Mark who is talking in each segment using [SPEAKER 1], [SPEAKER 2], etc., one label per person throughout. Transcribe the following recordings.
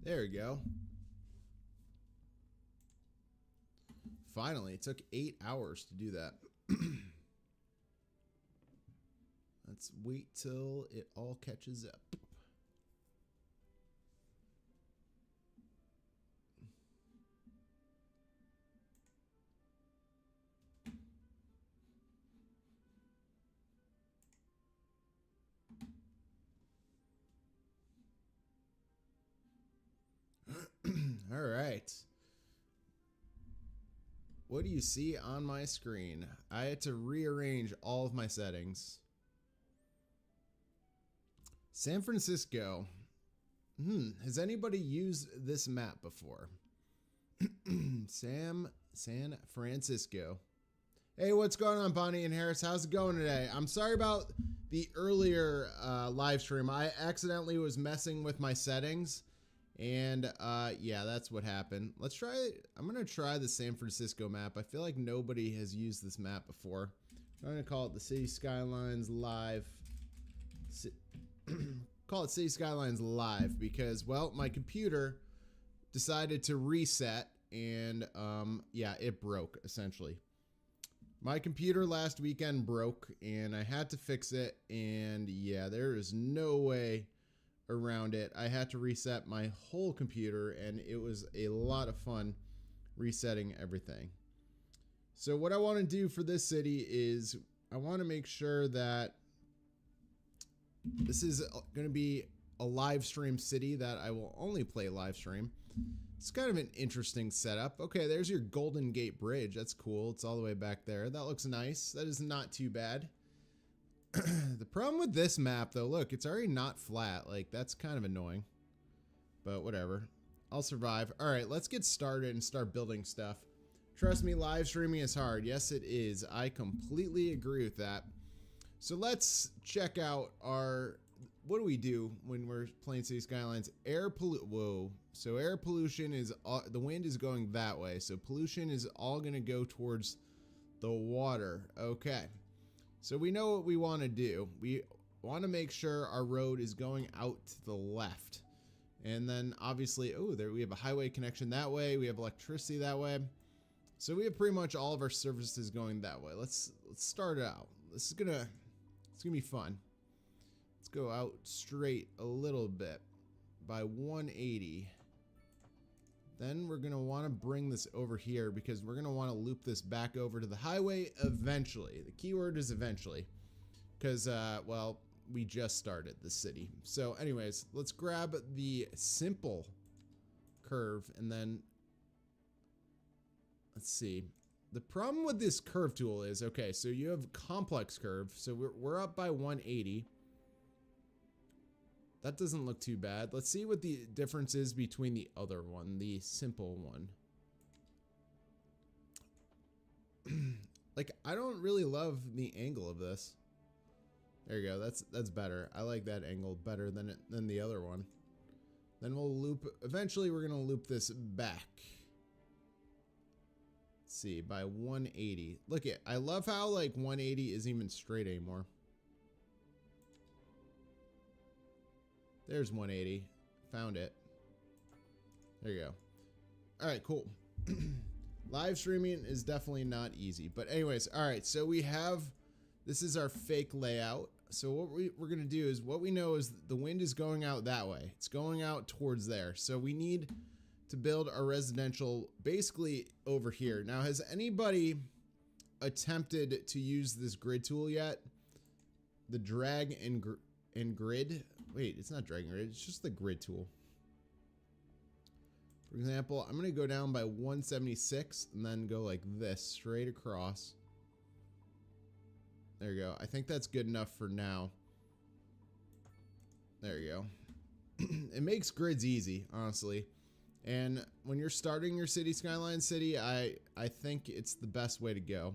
[SPEAKER 1] There we go. Finally, it took 8 hours to do that. Let's wait till it all catches up. All right. What do you see on my screen? I had to rearrange all of my settings. San Francisco. Has anybody used this map before? San Francisco. Hey, what's going on, Bonnie and Harris? How's it going today? I'm sorry about the earlier live stream. I accidentally was messing with my settings. And yeah, that's what happened. Let's try it. I'm gonna try the San Francisco map. I feel like nobody has used this map before. I'm gonna call it the Cities Skylines Live. Call it Cities Skylines Live because, well, my computer decided to reset and yeah, it broke essentially. My computer last weekend broke and I had to fix it, and yeah, there is no way around it. I had to reset my whole computer and it was a lot of fun resetting everything. So what I want to do for this city is I want to make sure that this is going to be a live stream city that I will only play live stream. It's kind of an interesting setup. Okay, there's your Golden Gate Bridge. That's cool. It's all the way back there. That looks nice. That is not too bad. The problem with this map, though, look, it's already not flat. Like, that's kind of annoying. But whatever. I'll survive. All right, let's get started and start building stuff. Trust me, live streaming is hard. Yes, it is. I completely agree with that. So let's check out our... What do we do when we're playing Cities Skylines? Air pollution. Whoa. So air pollution is... the wind is going that way. So pollution is all going to go towards the water. Okay. So we know what we want to do. We want to make sure our road is going out to the left. And then obviously, oh, there we have a highway connection that way. We have electricity that way. So we have pretty much all of our services going that way. Let's start it out. It's gonna be fun. Let's go out straight a little bit by 180. Then we're gonna want to bring this over here because we're gonna want to loop this back over to the highway eventually. The keyword is eventually, because well, we just started the city. So anyways, let's grab the simple curve and then let's see. The problem with this curve tool is, okay, so you have complex curve. So we're up by 180. That doesn't look too bad. Let's see what the difference is between the other one, the simple one. Like, I don't really love the angle of this. There you go. That's better. I like that angle better than the other one. Then we'll loop. Eventually, we're gonna loop this back. Let's see, by 180. Look at. I love how like 180 isn't even straight anymore. There's 180. Found it. There you go. All right, cool. Live streaming is definitely not easy. But anyways, all right, so we have, this is our fake layout. So what we're going to do is, what we know is the wind is going out that way. It's going out towards there. So we need to build our residential basically over here. Now, has anybody attempted to use this grid tool yet? The drag and grid. Wait, it's not drag and grid. It's just the grid tool. For example, I'm going to go down by 176 and then go like this straight across. There you go. I think that's good enough for now. There you go. It makes grids easy, honestly. And when you're starting your Cities Skylines city, I think it's the best way to go.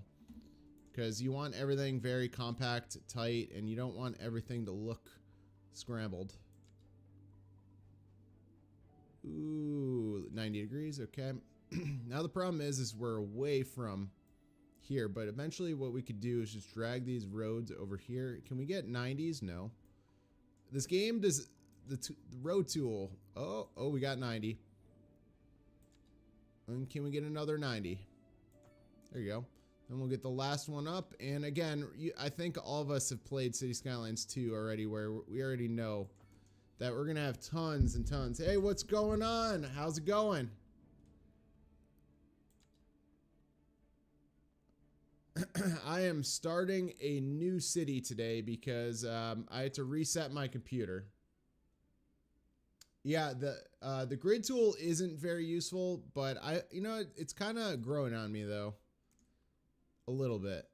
[SPEAKER 1] Because you want everything very compact, tight, and you don't want everything to look scrambled. Ooh, 90 degrees, okay. Now the problem is we're away from here, but eventually what we could do is just drag these roads over here. Can we get 90s? No. This game does, the road tool. Oh, we got 90. And can we get another 90? There you go. Then we'll get the last one up. And again, I think all of us have played Cities Skylines 2 already, where we already know that we're going to have tons and tons. Hey, what's going on? How's it going? I am starting a new city today because I had to reset my computer. Yeah, the grid tool isn't very useful, but it's kind of growing on me though. A little bit.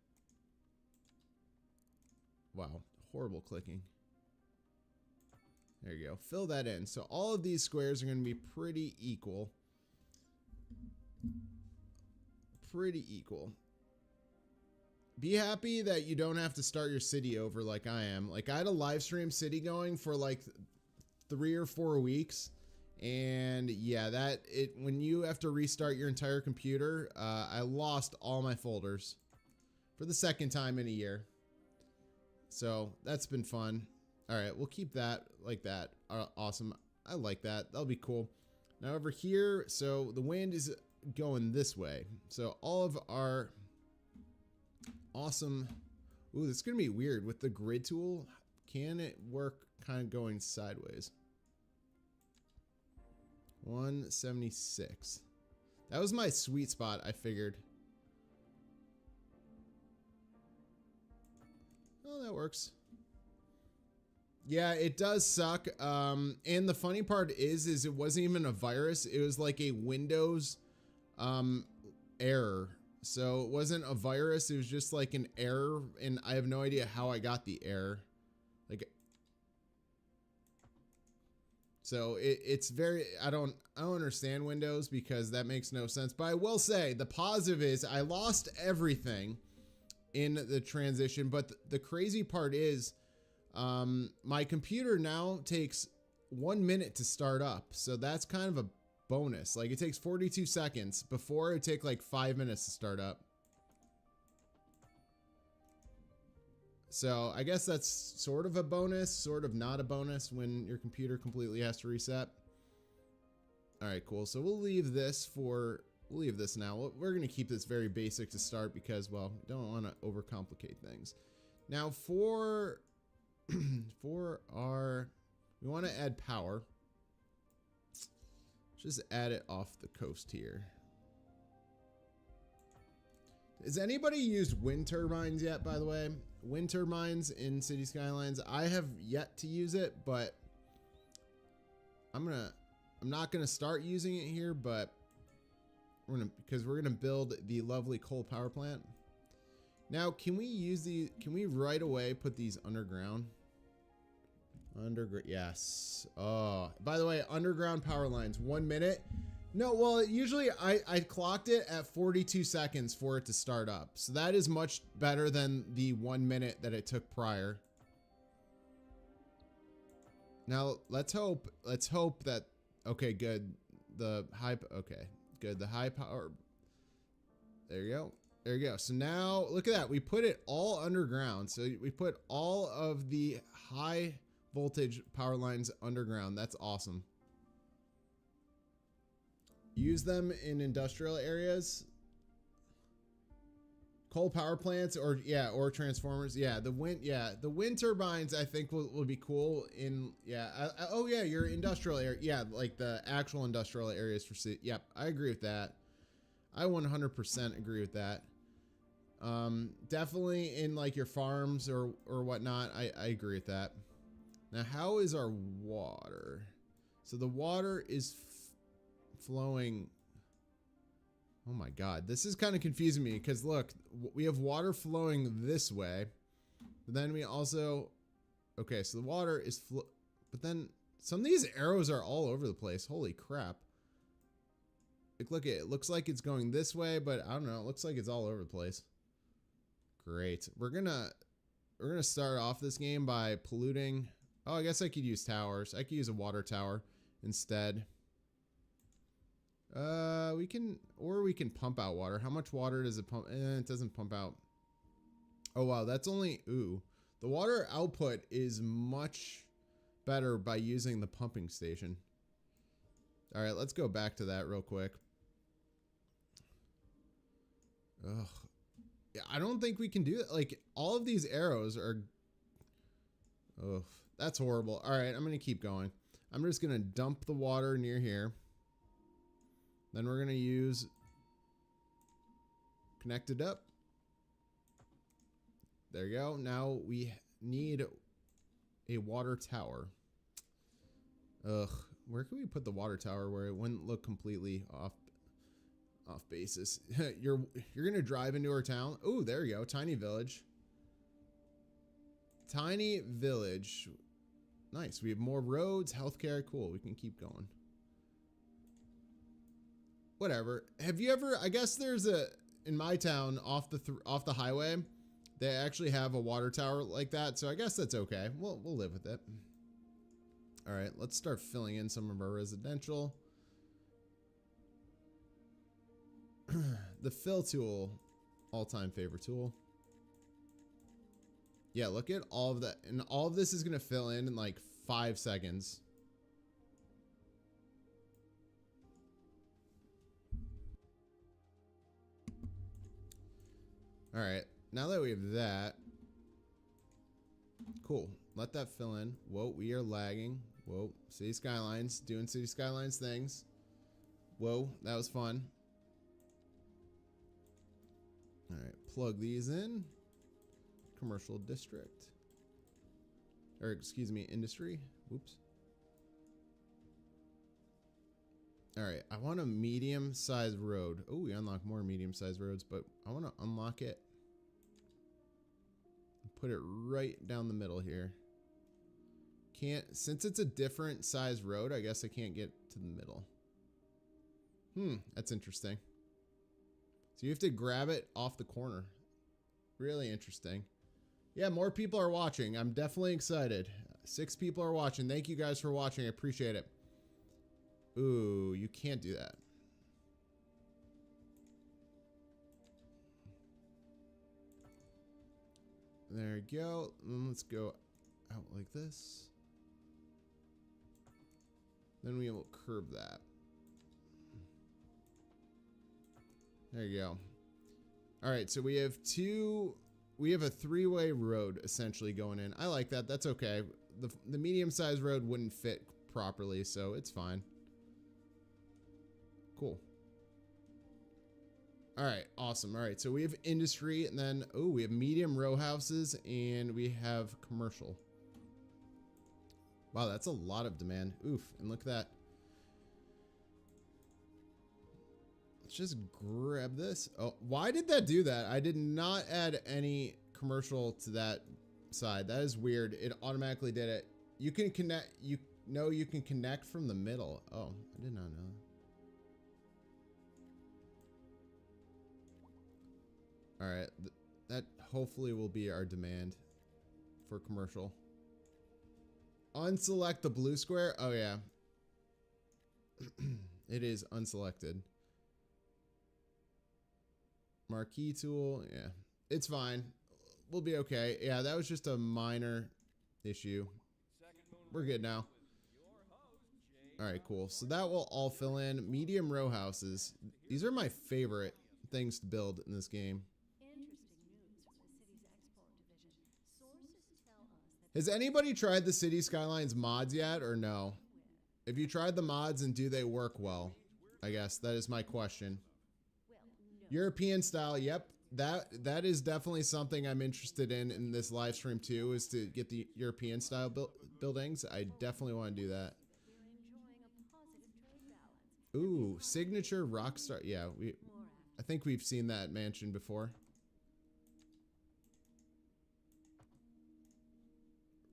[SPEAKER 1] Wow, horrible clicking. There you go. Fill that in. So all of these squares are going to be pretty equal. Pretty equal. Be happy that you don't have to start your city over like I am. Like I had a live stream city going for like 3 or 4 weeks. And yeah, when you have to restart your entire computer, I lost all my folders for the second time in a year. So that's been fun. All right, we'll keep that like that. Awesome. I like that. That'll be cool. Now over here, so the wind is going this way. So all of our awesome. Ooh, this is going to be weird with the grid tool. Can it work kind of going sideways? 176. That was my sweet spot, I figured. Oh, that works. Yeah, it does suck. And the funny part is it wasn't even a virus. It was like a Windows error. So it wasn't a virus. It was just like an error, and I have no idea how I got the error. Like, so it's very, I don't understand Windows because that makes no sense. But I will say the positive is I lost everything in the transition. But the crazy part is my computer now takes 1 minute to start up. So that's kind of a bonus. Like it takes 42 seconds. Before it would take like 5 minutes to start up. So I guess that's sort of a bonus, sort of not a bonus when your computer completely has to reset. All right, cool. So we'll leave this now. We're going to keep this very basic to start because, well, we don't want to overcomplicate things. Now for our, we want to add power. Just add it off the coast here. Has anybody used wind turbines yet, by the way? Wind turbines in Cities Skylines. I have yet to use it, but I'm not gonna start using it here, but because we're gonna build the lovely coal power plant. Now, can we right away put these underground? Yes. Oh, by the way, underground power lines, 1 minute. No, well, usually I clocked it at 42 seconds for it to start up. So that is much better than the 1 minute that it took prior. Now, let's hope that, okay, good. Okay, good. The high power. There you go. There you go. So now look at that. We put it all underground. So we put all of the high voltage power lines underground. That's awesome. Use them in industrial areas, coal power plants, or transformers. Yeah, the wind turbines I think will be cool in oh yeah, your industrial area. Yeah, like the actual industrial areas for city. Yep, I agree with that. I 100% agree with that. Definitely in like your farms or whatnot. I agree with that. Now, how is our water? So the water is flowing. Oh my God, this is kind of confusing me because look, we have water flowing this way, but then we also, okay, so the water is but then some of these arrows are all over the place. Holy crap. Like, look, it looks like it's going this way, but I don't know. It looks like it's all over the place. Great. We're gonna start off this game by polluting. Oh, I guess I could use towers. I could use a water tower instead. We can pump out water. How much water does it pump? It doesn't pump out. Oh wow, that's only, ooh. The water output is much better by using the pumping station. All right, let's go back to that real quick. Ugh. Yeah, I don't think we can do it. Like, all of these arrows are... Ugh, that's horrible. All right, I'm going to keep going. I'm just going to dump the water near here. Then we're going to use... Connect it up. There you go. Now we need a water tower. Ugh. Where can we put the water tower where it wouldn't look completely off basis? You're gonna drive into our town. Oh, there you go. Tiny village. Tiny village. Nice. We have more roads, healthcare. Cool. We can keep going. Whatever. Have you ever? I guess there's a in my town off the highway. They actually have a water tower like that, so I guess that's okay. We'll live with it. All right, let's start filling in some of our residential. The fill tool, all-time favorite tool. Yeah, look at all of that. And all of this is going to fill in like 5 seconds. All right, now that we have that. Cool, let that fill in. Whoa, we are lagging. Whoa, City Skylines, doing City Skylines things. Whoa, that was fun. All right, plug these in. Commercial district. Or excuse me, industry. Whoops. All right, I want a medium-sized road. Oh, we unlock more medium-sized roads, but I want to unlock it. Put it right down the middle here. Since it's a different size road, I guess I can't get to the middle. That's interesting. So you have to grab it off the corner. Really interesting. Yeah, more people are watching. I'm definitely excited. 6 people are watching. Thank you guys for watching. I appreciate it. Ooh, you can't do that. There you go. And let's go out like this. Then we will curve that. There you go. All right, so we have a 3-way road essentially going in. I like that. That's okay. The medium-sized road wouldn't fit properly, so it's fine. Cool. All right, awesome. All right, so we have industry, and then, oh, we have medium row houses, and we have commercial. Wow, that's a lot of demand. Oof, and look at that. Let's just grab this. Oh, why did that do that? I did not add any commercial to that side. That is weird. It automatically did it. You can connect, you can connect from the middle. Oh, I did not know that. All right, that hopefully will be our demand for commercial. Unselect the blue square. Oh yeah, it is unselected. Marquee tool. Yeah, it's fine. We'll be okay. Yeah, that was just a minor issue. We're good now. All right, cool. So that will all fill in. Medium row houses. These are my favorite things to build in this game. Has anybody tried the Cities Skylines mods yet or no? If you tried the mods and do they work well? I guess that is my question. European style, yep. That is definitely something I'm interested in this live stream too, is to get the European style buildings. I definitely want to do that. Ooh, signature rockstar. Yeah, I think we've seen that mansion before.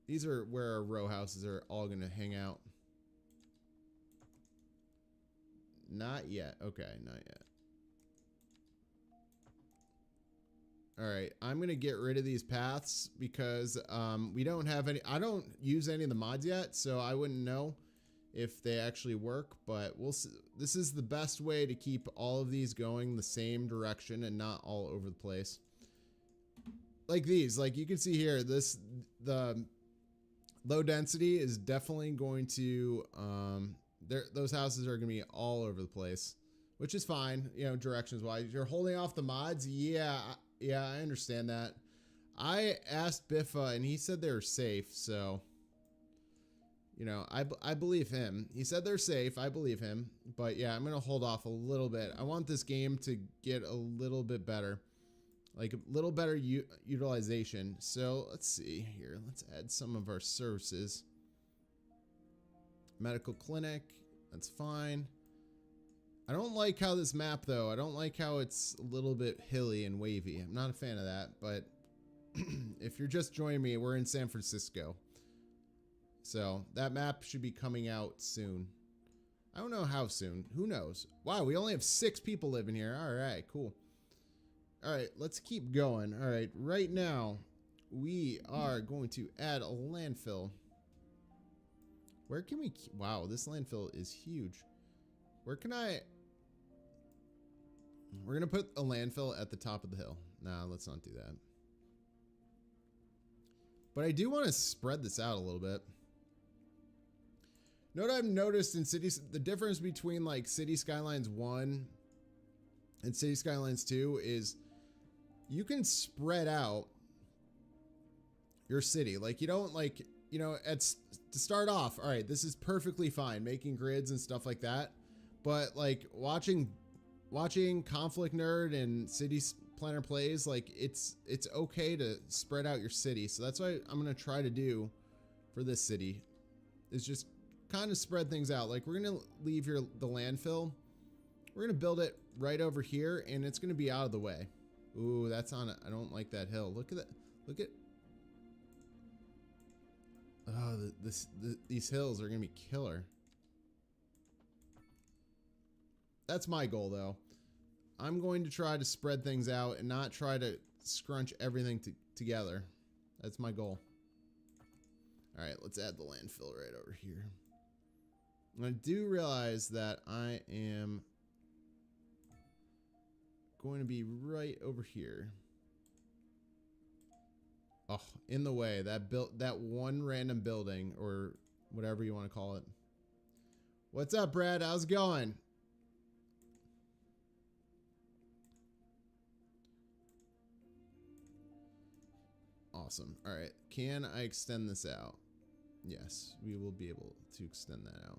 [SPEAKER 1] These are where our row houses are all going to hang out. Not yet. Okay, not yet. All right, I'm going to get rid of these paths because we don't have any. I don't use any of the mods yet, so I wouldn't know if they actually work, but we'll see. This is the best way to keep all of these going the same direction and not all over the place. Like these, like you can see here, Low density is definitely going to, those houses are going to be all over the place, which is fine, you know, directions wise. You're holding off the mods. Yeah, I understand that. I asked Biffa and he said they were safe, so, you know, I believe him. He said they're safe. I believe him. But yeah, I'm going to hold off a little bit. I want this game to get a little bit better. Like a little better utilization. So let's see here. Let's add some of our services. Medical clinic. That's fine. I don't like how this map, though. I don't like how it's a little bit hilly and wavy. I'm not a fan of that. But if you're just joining me, we're in San Francisco. So that map should be coming out soon. I don't know how soon. Who knows? Wow, we only have 6 people living here. All right, cool. All right, let's keep going. All right, right now we are going to add a landfill. Where can we? Wow, this landfill is huge. Where can I? We're going to put a landfill at the top of the hill. Nah, let's not do that. But I do want to spread this out a little bit. You know what I've noticed in cities, the difference between like City Skylines 1 and City Skylines 2 is you can spread out your city. Like you don't like, you know, to start off, all right, this is perfectly fine, making grids and stuff like that. But like watching Conflict Nerd and City Planner Plays, like it's okay to spread out your city. So that's what I'm going to try to do for this city is just kind of spread things out. Like we're going to leave here the landfill. We're going to build it right over here and it's going to be out of the way. Ooh, that's on it. I don't like that hill. Look at that. Look at. Oh, these hills are going to be killer. That's my goal though. I'm going to try to spread things out and not try to scrunch everything together. That's my goal. All right, let's add the landfill right over here. And I do realize that I am going to be right over here. Oh, in the way. That one random building or whatever you want to call it. What's up, Brad? How's it going? Awesome. All right. Can I extend this out? Yes, we will be able to extend that out.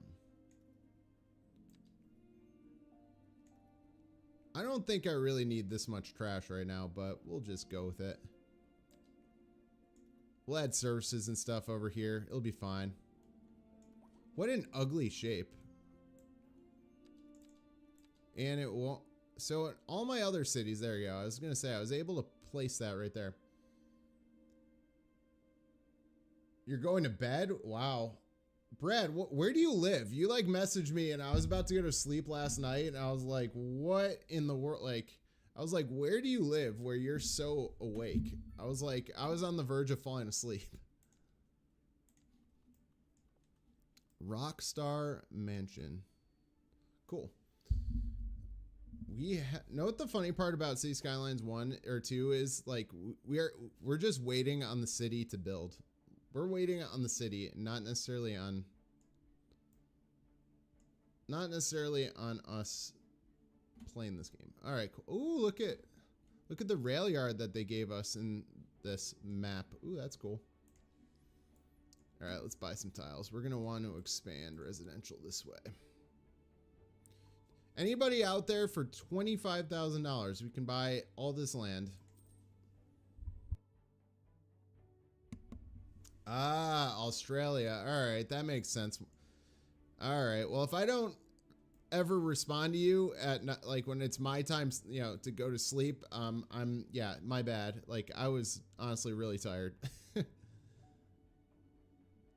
[SPEAKER 1] I don't think I really need this much trash right now, but we'll just go with it. We'll add services and stuff over here. It'll be fine. What an ugly shape. And it won't. So in all my other cities, there you go. I was going to say, I was able to place that right there. You're going to bed? Wow. Brad, where do you live? You like messaged me and I was about to go to sleep last night and I was like, what in the world? Like, I was like, where do you live where you're so awake? I was like, I was on the verge of falling asleep. Rockstar Mansion. Cool. Know what the funny part about City Skylines 1 or 2 is? Like, we're just waiting on the city to build. We're waiting on the city, not necessarily on us playing this game. All right, cool. Ooh, look at the rail yard that they gave us in this map. Ooh, that's cool. All right, let's buy some tiles. We're gonna want to expand residential this way. Anybody out there for $25,000? We can buy all this land. Ah, Australia. All right, that makes sense. All right. Well, if I don't ever respond to you at like when it's my time, you know, to go to sleep, yeah, my bad. Like I was honestly really tired.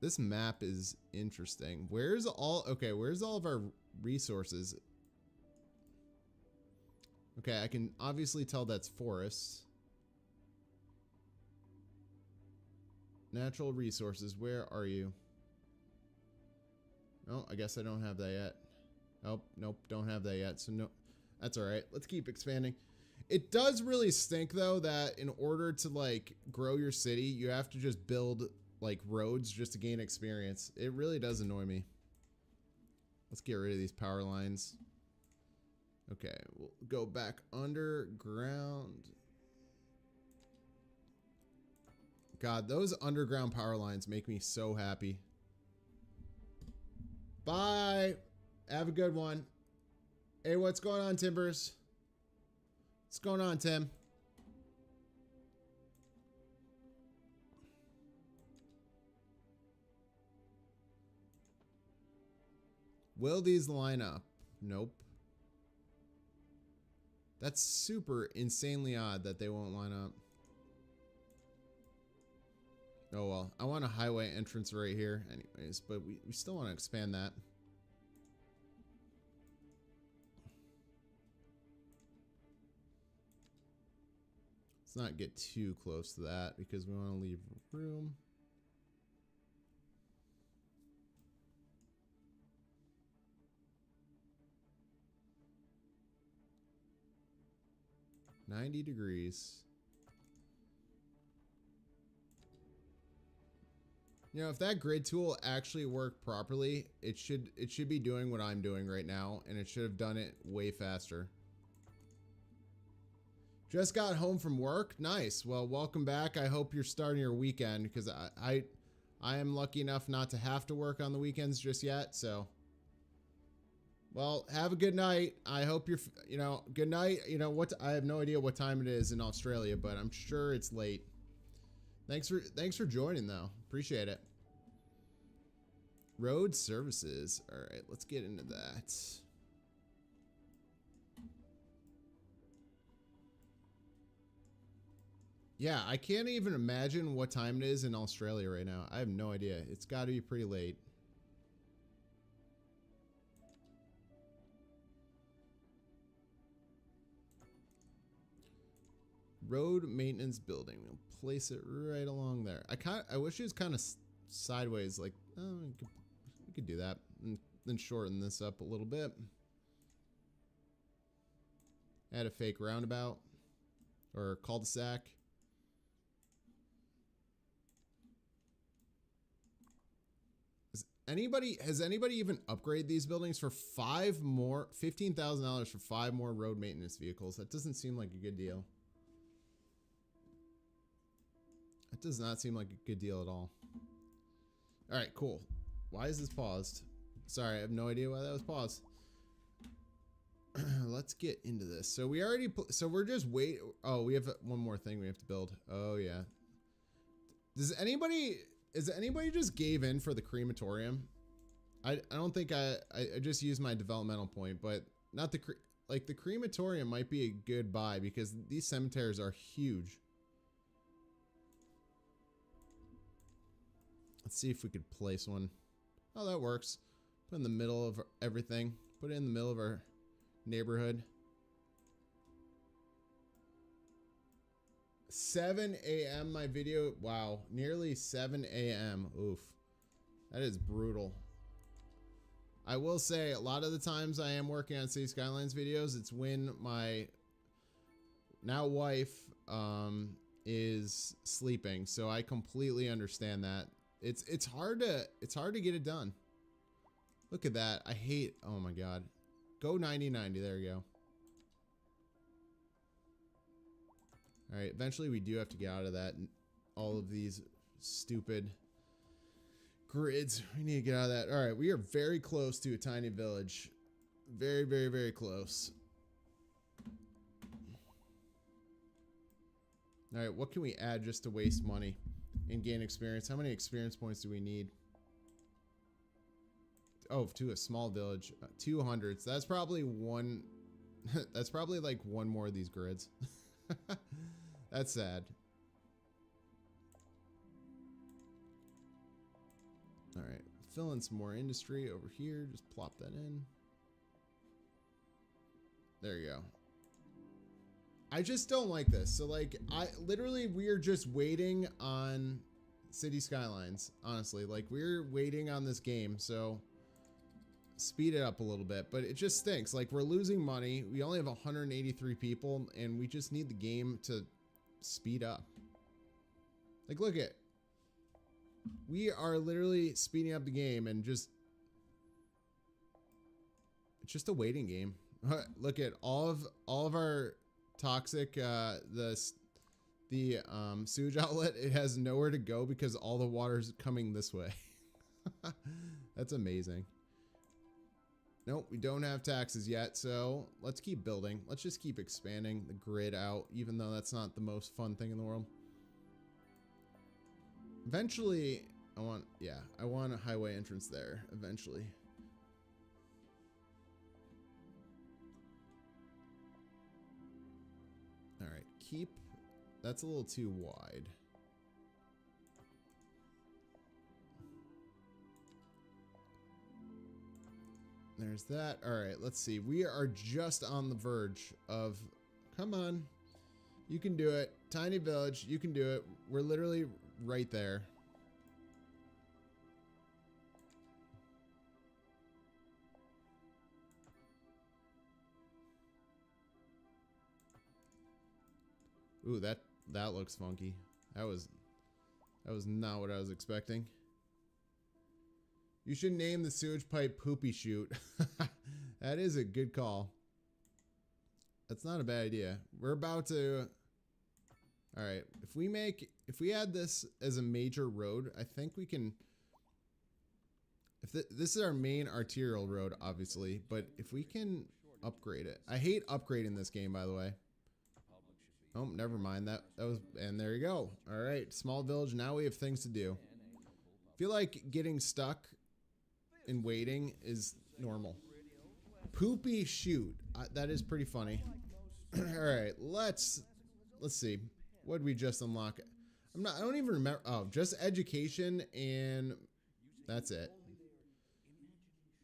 [SPEAKER 1] This map is interesting. Where's all of our resources? Okay, I can obviously tell that's forests. Natural resources, where are you? Oh, I guess I don't have that yet. Oh, nope, don't have that yet. So no, that's all right. Let's keep expanding. It does really stink though that in order to like grow your city, you have to just build like roads just to gain experience. It really does annoy me. Let's get rid of these power lines. Okay, we'll go back underground. God, those underground power lines make me so happy. Bye. Have a good one. Hey, what's going on, Timbers? What's going on, Tim? Will these line up? Nope. That's super insanely odd that they won't line up. Oh well, I want a highway entrance right here anyways, but we still want to expand that. Let's not get too close to that because we want to leave room. $90 degrees. You know, if that grid tool actually worked properly, it should be doing what I'm doing right now, and it should have done it way faster. Just got home from work. Nice. Well, welcome back. I hope you're starting your weekend because I am lucky enough not to have to work on the weekends just yet. So, well, have a good night. I hope you're, you know, good night. You know what? I have no idea what time it is in Australia, but I'm sure it's late. Thanks for joining though. Appreciate it. Road services. All right, let's get into that. Yeah, I can't even imagine what time it is in Australia right now. I have no idea. It's got to be pretty late. Road maintenance building. We'll place it right along there. I wish it was kind of sideways. Like, oh, we could do that, and then shorten this up a little bit. Add a fake roundabout or cul-de-sac. Has anybody even upgraded these buildings for $15,000 for 5 more road maintenance vehicles? That doesn't seem like a good deal. That does not seem like a good deal at all. All right, cool. Why is this paused? Sorry, I have no idea why that was paused. Let's get into this. So we already, so we're just wait. Oh, we have one more thing we have to build. Oh yeah. Has anybody just gave in for the crematorium? I don't think I just used my developmental point, but not the like the crematorium might be a good buy because these cemeteries are huge. Let's see if we could place one. Oh, that works. Put in the middle of everything. Put it in the middle of our neighborhood. 7 a.m. my video. Wow, nearly 7 a.m. Oof, that is brutal. I will say a lot of the times I am working on Cities Skylines videos, it's when my now wife is sleeping, so I completely understand that. It's hard to get it done. Look at that. I hate, oh my god. Go 90-90. There you go. All right, eventually we do have to get out of that. All of these stupid grids. We need to get out of that. All right, we are very close to a tiny village. Very, very, very close. All right, what can we add just to waste money and gain experience? How many experience points do we need? Oh, to a small village, 200. So that's probably one. That's probably like one more of these grids. That's sad. All right, fill in some more industry over here. Just plop that in. There you go. I just don't like this. So like, we're just waiting on City Skylines. Honestly, like we're waiting on this game. So speed it up a little bit, but it just stinks. Like we're losing money. We only have 183 people and we just need the game to speed up. Like look at, We are literally speeding up the game and just... It's just a waiting game. Look at all of our toxic, the sewage outlet. It has nowhere to go because all the water's coming this way. That's amazing. Nope, we don't have taxes yet, so let's keep building. Let's just keep expanding the grid out, even though that's not the most fun thing in the world. Eventually, I want a highway entrance there, eventually. All right, that's a little too wide. There's that. All right, let's see. We are just on the verge of, come on. You can do it. Tiny village, you can do it. We're literally right there. Ooh, that looks funky. That was not what I was expecting. You should name the sewage pipe Poopy Chute. That is a good call. That's not a bad idea. We're about to... Alright, if we add this as a major road, I think we can... This is our main arterial road, obviously, but if we can upgrade it. I hate upgrading this game, by the way. Oh, never mind. That was... And there you go. Alright, small village. Now we have things to do. I feel like getting stuck in waiting is normal. Poopy Chute. That is pretty funny. All right, let's see. What did we just unlock? I don't even remember. Oh, just education, and that's it.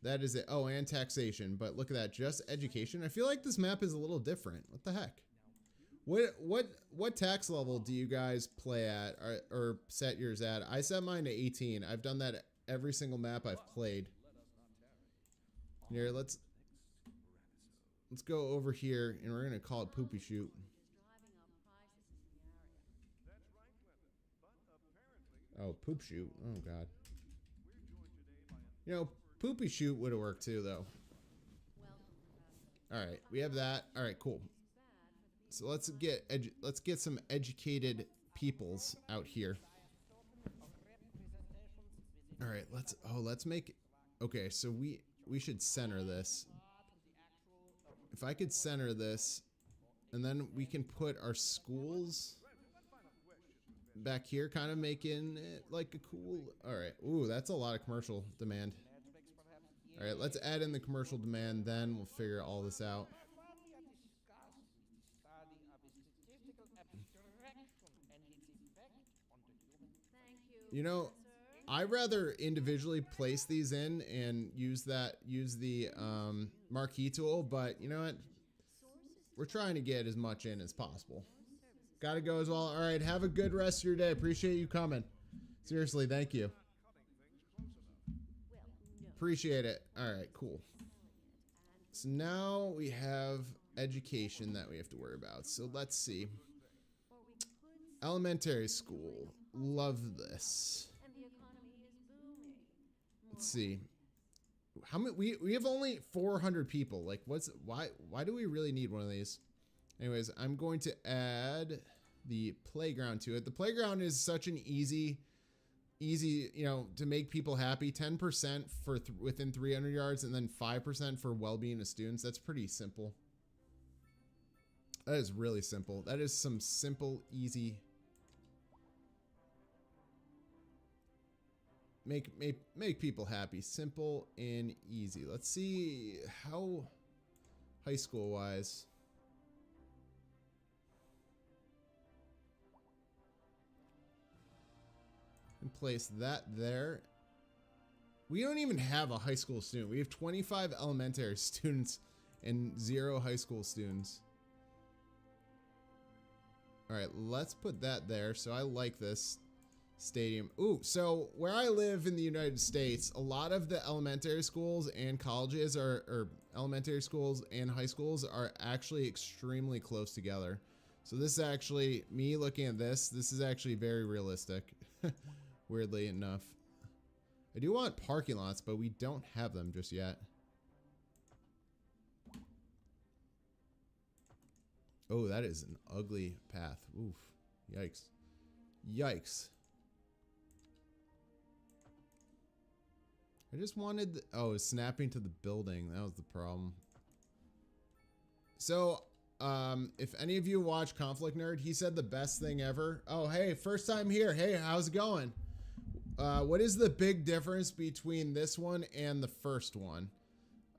[SPEAKER 1] That is it. Oh, and taxation. But look at that, just education. I feel like this map is a little different. What the heck? What tax level do you guys play at or set yours at? I set mine to 18. I've done that every single map I've played. Here, let's go over here and we're gonna call it Poopy Chute. Oh, Poop Chute. Oh god. You know, Poopy Chute would have worked too, though. All right, we have that. All right, cool. So let's get some educated peoples out here. All right, let's make. Okay, so we should center this. If I could center this, and then we can put our schools back here, kind of making it like a cool... All right. Ooh, that's a lot of commercial demand. All right, let's add in the commercial demand, then we'll figure all this out. You know, I'd rather individually place these in and use the marquee tool, but you know what? We're trying to get as much in as possible. Gotta go as well. All right, have a good rest of your day. Appreciate you coming. Seriously, thank you. Appreciate it. All right, cool. So now we have education that we have to worry about. So let's see. Elementary school. Love this. Let's see. How many we have only 400 people. Like why do we really need one of these? Anyways, I'm going to add the playground to it. The playground is such an easy, you know, to make people happy. 10% for within 300 yards and then 5% for well-being of students. That's pretty simple. That is really simple. That is some simple, easy. Make people happy. Simple and easy. Let's see how high school wise. And place that there. We don't even have a high school student. We have 25 elementary students and 0 high school students. All right, let's put that there. So I like this stadium. Ooh, so where I live in the United States, a lot of the elementary schools and colleges or elementary schools and high schools are actually extremely close together. So this is actually, me looking at this is actually very realistic. weirdly enough. I do want parking lots, but we don't have them just yet. Oh, that is an ugly path. Oof. Yikes. Yikes. I just wanted... oh, snapping to the building. That was the problem. So, if any of you watch Conflict Nerd, he said the best thing ever. Oh, hey, first time here. Hey, how's it going? What is the big difference between this one and the first one?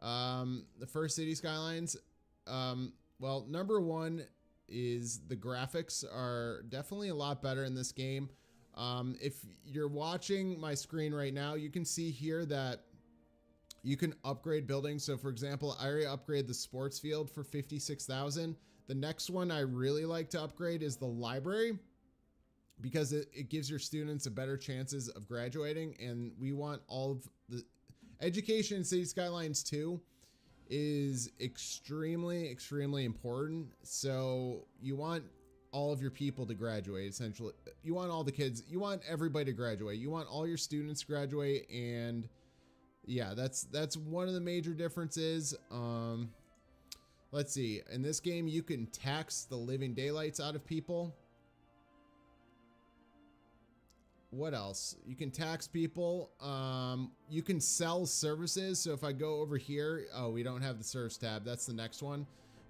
[SPEAKER 1] The first Cities Skylines? Well, number one is the graphics are definitely a lot better in this game. If you're watching my screen right now, you can see here that you can upgrade buildings. So for example, I already upgraded the sports field for 56,000. The next one I really like to upgrade is the library, because it gives your students a better chances of graduating. And we want all of the education in Cities Skylines 2 is extremely, extremely important. So you want all of your people to graduate, essentially. You want all the kids, you want everybody to graduate. You want all your students to graduate. And yeah, that's one of the major differences. Let's see. In this game, you can tax the living daylights out of people. What else? You can tax people. You can sell services. So if I go over here, oh, we don't have the service tab. That's the next one.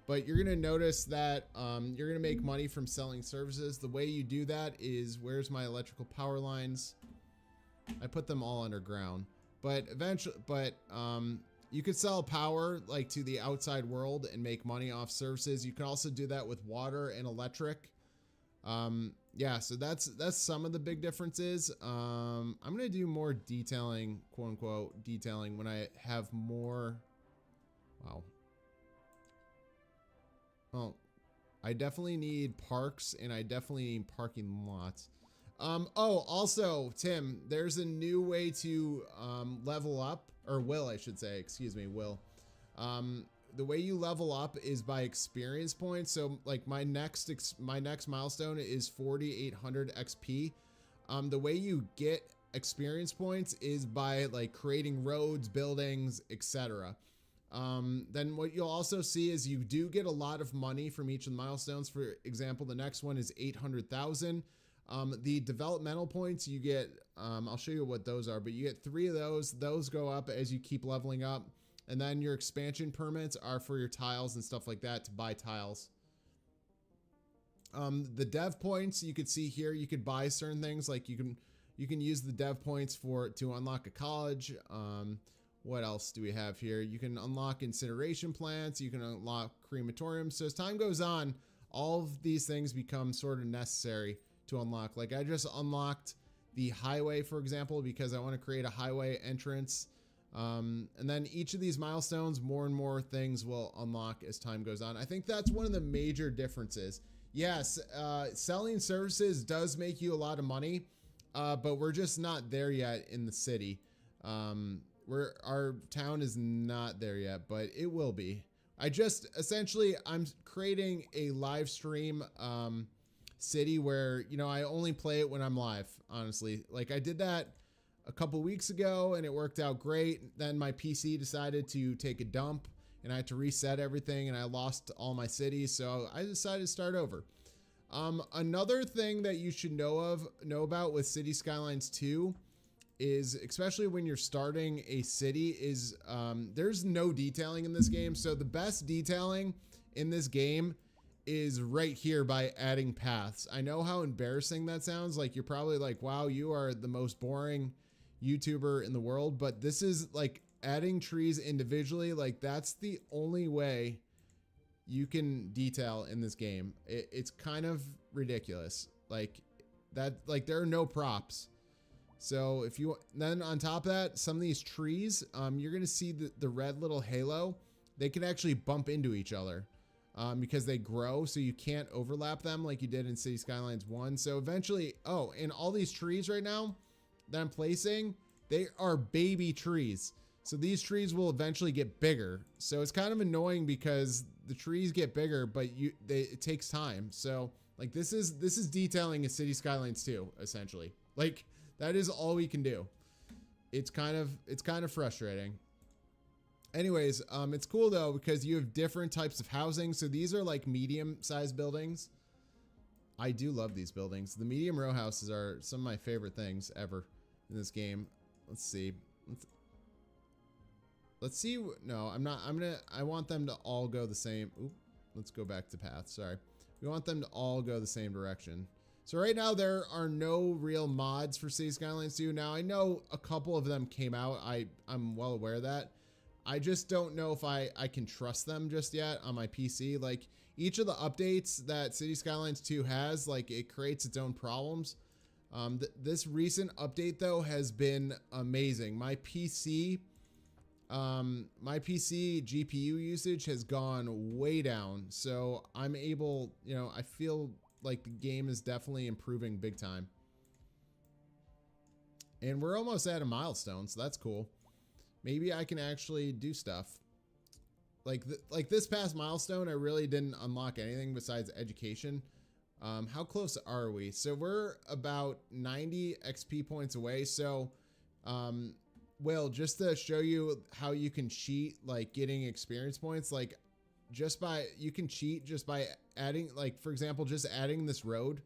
[SPEAKER 1] But you're going to notice that you're going to make money from selling services. The way you do that is, where's my electrical power lines? I put them all underground. But eventually, you could sell power like to the outside world and make money off services. You can also do that with water and electric. Yeah, so that's some of the big differences. I'm going to do more detailing, quote unquote, detailing when I have more. Wow. Well, I definitely need parks, and I definitely need parking lots. Oh, also, Tim, there's a new way to level up, or Will, I should say, excuse me, Will. The way you level up is by experience points. So like my next milestone is 4,800 XP. The way you get experience points is by like creating roads, buildings, etc. Then what you'll also see is you do get a lot of money from each of the milestones. For example, the next one is 800,000. The developmental points you get, I'll show you what those are, but you get 3 of those. Those go up as you keep leveling up. And then your expansion permits are for your tiles and stuff like that, to buy tiles. The dev points you could see here, you could buy certain things, like you can use the dev points to unlock a college. What else do we have here? You can unlock incineration plants, you can unlock crematoriums. So as time goes on, all of these things become sort of necessary to unlock. Like I just unlocked the highway, for example, because I want to create a highway entrance. And then each of these milestones, more and more things will unlock as time goes on. I think that's one of the major differences. Yes, selling services does make you a lot of money, but we're just not there yet in the city. Our town is not there yet, but it will be. I'm creating a live stream city where, you know, I only play it when I'm live, honestly. Like I did that a couple weeks ago and it worked out great. Then my PC decided to take a dump and I had to reset everything and I lost all my cities. So I decided to start over. Another thing that you should know about with Cities Skylines 2 is, especially when you're starting a city, is there's no detailing in this game. So the best detailing in this game is right here by adding paths. I know how embarrassing that sounds. Like you're probably like, wow, you are the most boring YouTuber in the world, but this is like adding trees individually. Like that's the only way you can detail in this game. It's kind of ridiculous. Like that, like there are no props. So if you, then on top of that, some of these trees, you're going to see the red little halo, they can actually bump into each other because they grow. So you can't overlap them like you did in Cities Skylines 1. So eventually, oh, and all these trees right now that I'm placing, they are baby trees. So these trees will eventually get bigger. So it's kind of annoying because the trees get bigger, but it takes time. So like this is detailing in Cities Skylines 2, essentially. Like That is all we can do. It's kind of frustrating. Anyways, it's cool though because you have different types of housing. So these are like medium-sized buildings. I do love these buildings. The medium row houses are some of my favorite things ever in this game. Let's see. Let's see. No, I'm not. I want them to all go the same. Oop. Let's go back to path. Sorry. We want them to all go the same direction. So right now there are no real mods for Cities Skylines 2. Now I know a couple of them came out. I'm well aware of that. I just don't know if I can trust them just yet on my PC. Like each of the updates that Cities Skylines 2 has, like it creates its own problems. This recent update though has been amazing. My PC GPU usage has gone way down. So I'm able, you know, I feel like the game is definitely improving big time. And we're almost at a milestone, so that's cool. Maybe I can actually do stuff. Like this past milestone, I really didn't unlock anything besides education. How close are we? So we're about 90 XP points away. So, Will, just to show you how you can cheat, like getting experience points, like you can cheat just by adding, like, for example, just adding this road,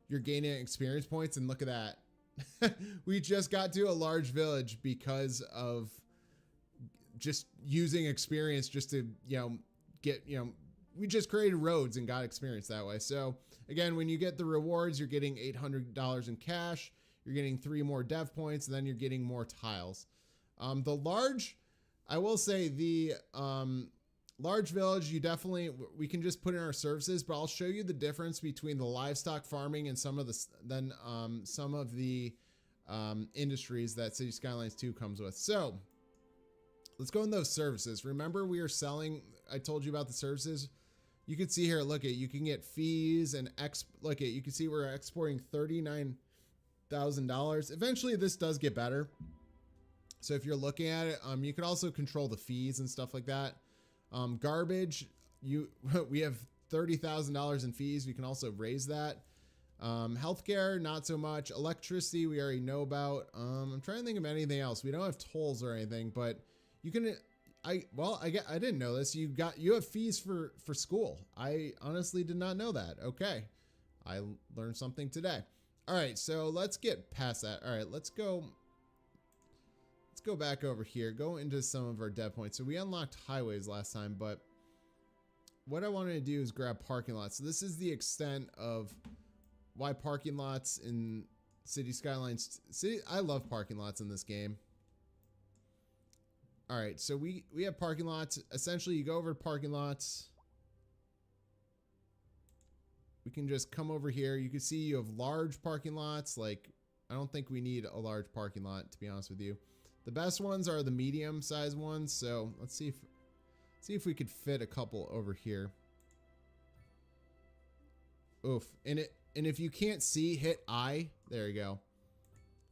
[SPEAKER 1] you're gaining experience points. And look at that. We just got to a large village because of just using experience just to, you know, get, you know, we just created roads and got experience that way. So again, when you get the rewards, you're getting $800 in cash, you're getting 3 more dev points, and then you're getting more tiles. I will say the large village, we can just put in our services, but I'll show you the difference between the livestock farming and some of the industries that Cities Skylines 2 comes with. So let's go in those services. Remember we are selling, I told you about the services. You can see here, look at, you can get fees and you can see we're exporting $39,000. Eventually this does get better. So if you're looking at it, you can also control the fees and stuff like that. Garbage, we have $30,000 in fees. We can also raise that. Healthcare, not so much. Electricity, we already know about. I'm trying to think of anything else. We don't have tolls or anything, but you can, I didn't know this. You have fees for school. I honestly did not know that. Okay. I learned something today. All right. So let's get past that. All right, let's go back over here, go into some of our dev points. So we unlocked highways last time, but what I wanted to do is grab parking lots. So this is the extent of why parking lots in Cities Skylines. I love parking lots in this game. All right, so we have parking lots. Essentially, you go over to parking lots. We can just come over here. You can see you have large parking lots. Like, I don't think we need a large parking lot, to be honest with you. The best ones are the medium-sized ones. So let's see if we could fit a couple over here. Oof, and if you can't see, hit I. There you go.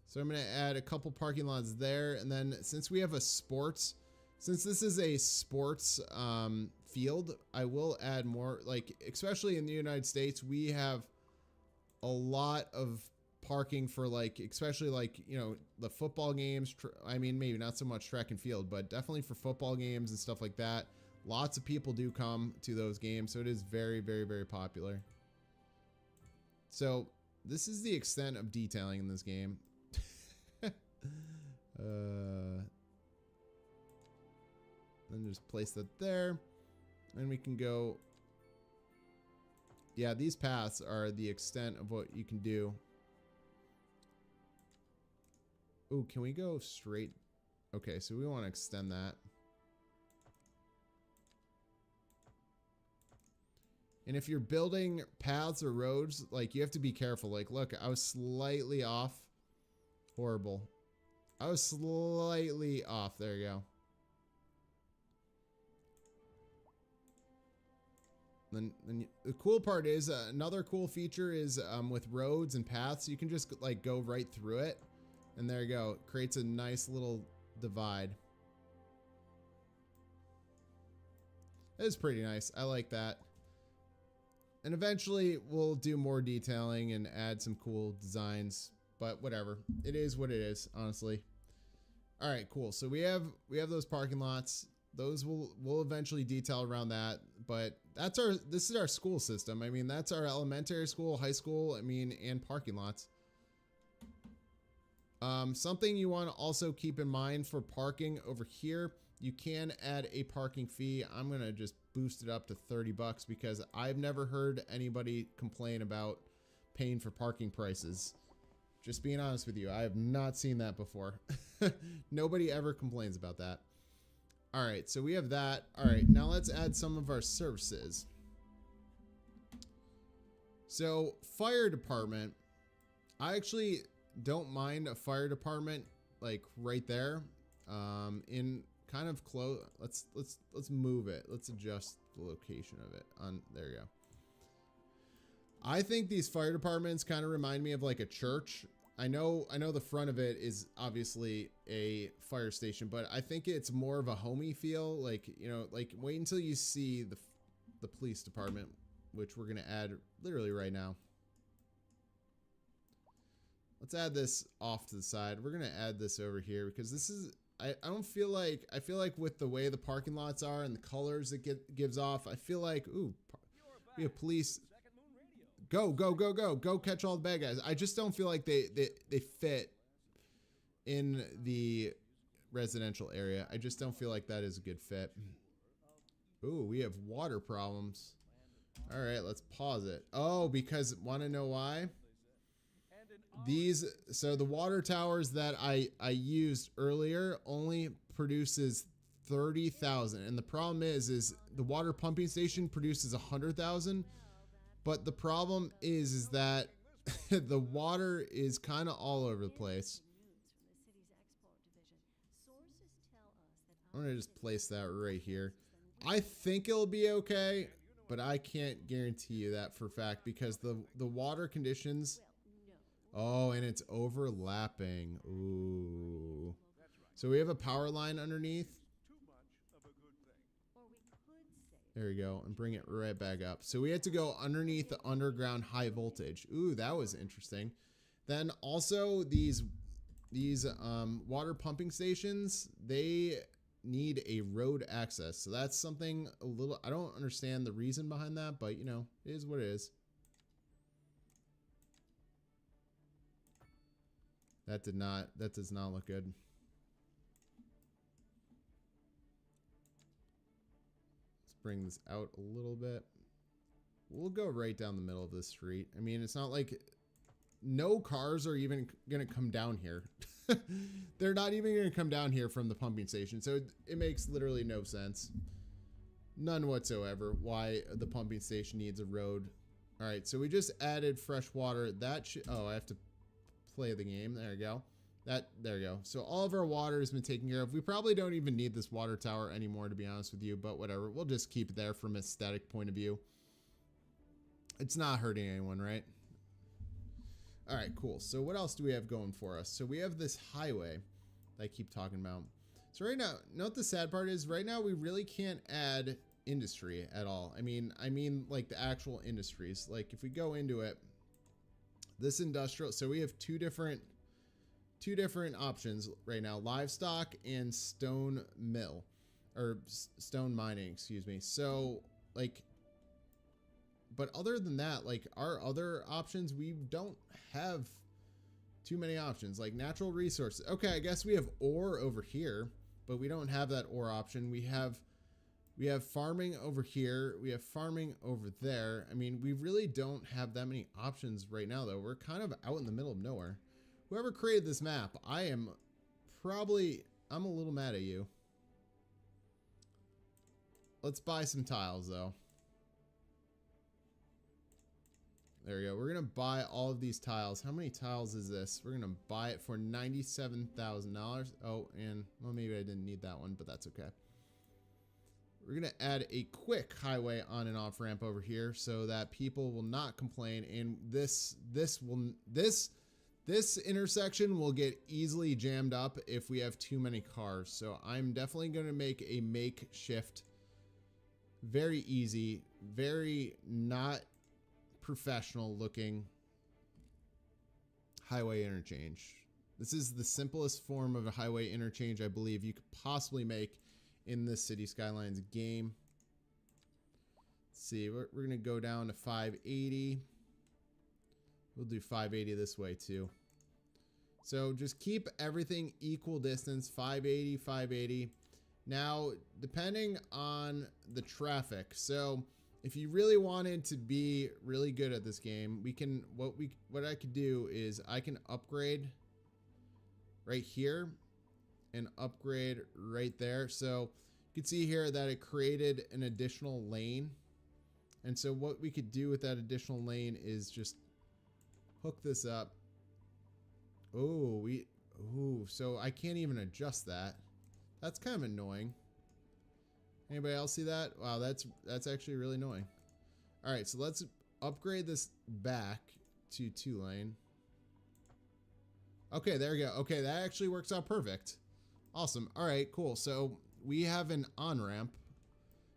[SPEAKER 1] So I'm going to add a couple parking lots there. And then since we have since this is a sports field, I will add more, like, especially in the United States, we have a lot of parking for, like, especially like, you know, the football games. I mean, maybe not so much track and field, but definitely for football games and stuff like that. Lots of people do come to those games. So it is very, very, very popular. So this is the extent of detailing in this game. Then just place that there, and we can go. Yeah, these paths are the extent of what you can do. Oh, can we go straight? Okay, so we want to extend that. And if you're building paths or roads, like, you have to be careful. Like, look, I was slightly off. Horrible. I was slightly off. There you go. Then the cool part is, another cool feature is with roads and paths, you can just, like, go right through it. And there you go. It creates a nice little divide. That is pretty nice. I like that. And eventually we'll do more detailing and add some cool designs but whatever. It is what it is, honestly. All right, cool. So we have those parking lots. Those we'll eventually detail around that, but this is our school system. I mean, that's our elementary school, high school, I mean, and parking lots. Something you want to also keep in mind for parking over here, you can add a parking fee. I'm going to just boost it up to 30 bucks because I've never heard anybody complain about paying for parking prices. Just being honest with you, I have not seen that before. Nobody ever complains about that. All right, so we have that. All right, now let's add some of our services. So fire department, I actually don't mind a fire department like right there. In kind of close. Let's move it. Let's adjust the location of it. There you go. I think these fire departments kind of remind me of like a church. I know the front of it is obviously a fire station, but I think it's more of a homey feel. Like, you know, like wait until you see the police department, which we're going to add literally right now. Let's add this off to the side. We're going to add this over here because this is, I feel like with the way the parking lots are and the colors it gives off, I feel like, ooh, we have police. Go catch all the bad guys. I just don't feel like they fit in the residential area. I just don't feel like that is a good fit. Ooh, we have water problems. All right, let's pause it. Oh, because want to know why? So the water towers that I used earlier only produces 30,000, and the problem is the water pumping station produces 100,000. But the problem is that the water is kind of all over the place. I'm going to just place that right here. I think it'll be okay, but I can't guarantee you that for a fact because the water conditions. Oh, and it's overlapping. Ooh. So we have a power line underneath. There we go, and bring it right back up. So we had to go underneath the underground high voltage. Ooh, that was interesting. Then also these water pumping stations, they need a road access. So that's something a little, I don't understand the reason behind that, but you know, it is what it is. That does not look good. Bring this out a little bit. We'll go right down the middle of this street. I mean, it's not like no cars are even going to come down here. They're not even going to come down here from the pumping station. So it makes literally no sense. None whatsoever why the pumping station needs a road. All right, so we just added fresh water. Oh, I have to play the game. There we go. There we go. So all of our water has been taken care of. We probably don't even need this water tower anymore, to be honest with you, but whatever. We'll just keep it there from an aesthetic point of view. It's not hurting anyone, right? All right, cool. So what else do we have going for us? So we have this highway that I keep talking about. So right now, you know what the sad part is? Right now, we really can't add industry at all. I mean like the actual industries. Like if we go into it, this industrial, so we have two different options right now, livestock and stone mill, or stone mining, excuse me. So like, but other than that, like our other options, we don't have too many options. Like natural resources, okay, I guess we have ore over here, but we don't have that ore option. We have farming over here, we have farming over there. I mean, we really don't have that many options right now though. We're kind of out in the middle of nowhere. Whoever created this map, I'm a little mad at you. Let's buy some tiles though. There we go. We're going to buy all of these tiles. How many tiles is this? We're going to buy it for $97,000. Oh, and well, maybe I didn't need that one, but that's okay. We're going to add a quick highway on and off ramp over here so that people will not complain. And this intersection will get easily jammed up if we have too many cars. So I'm definitely going to make a makeshift, very easy, very not professional looking highway interchange. This is the simplest form of a highway interchange I believe you could possibly make in this City Skylines game. Let's see, we're going to go down to 580. We'll do 580 this way too. So just keep everything equal distance, 580, 580. Now, depending on the traffic, so if you really wanted to be really good at this game, what I could do is I can upgrade right here and upgrade right there. So you can see here that it created an additional lane. And so what we could do with that additional lane is just hook this up. So I can't even adjust that. That's kind of annoying. Anybody else see that? Wow, that's actually really annoying. All right, so let's upgrade this back to 2-lane. Okay, there we go. Okay, that actually works out perfect. Awesome. All right, cool. So we have an on-ramp,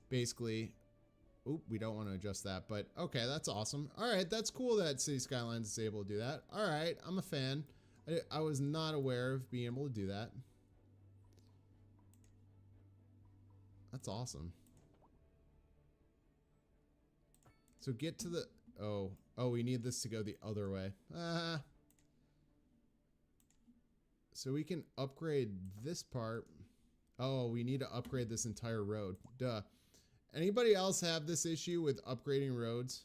[SPEAKER 1] basically. Oop, we don't want to adjust that, but okay, that's awesome. All right, that's cool that City Skylines is able to do that. All right, I'm a fan. I was not aware of being able to do that. That's awesome. So get to the... Oh, we need this to go the other way. So we can upgrade this part. Oh, we need to upgrade this entire road. Duh. Anybody else have this issue with upgrading roads?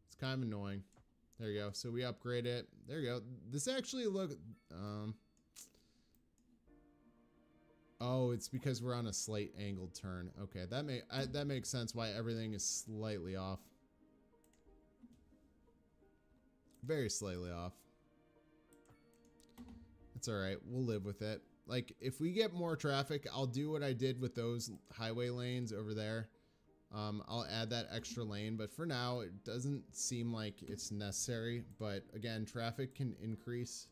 [SPEAKER 1] It's kind of annoying. There you go. So we upgrade it. There you go. This actually oh, it's because we're on a slight angled turn. Okay, that makes sense why everything is slightly off. Very slightly off. It's all right. We'll live with it. Like, if we get more traffic, I'll do what I did with those highway lanes over there. I'll add that extra lane, but for now, it doesn't seem like it's necessary. But again, traffic can increase,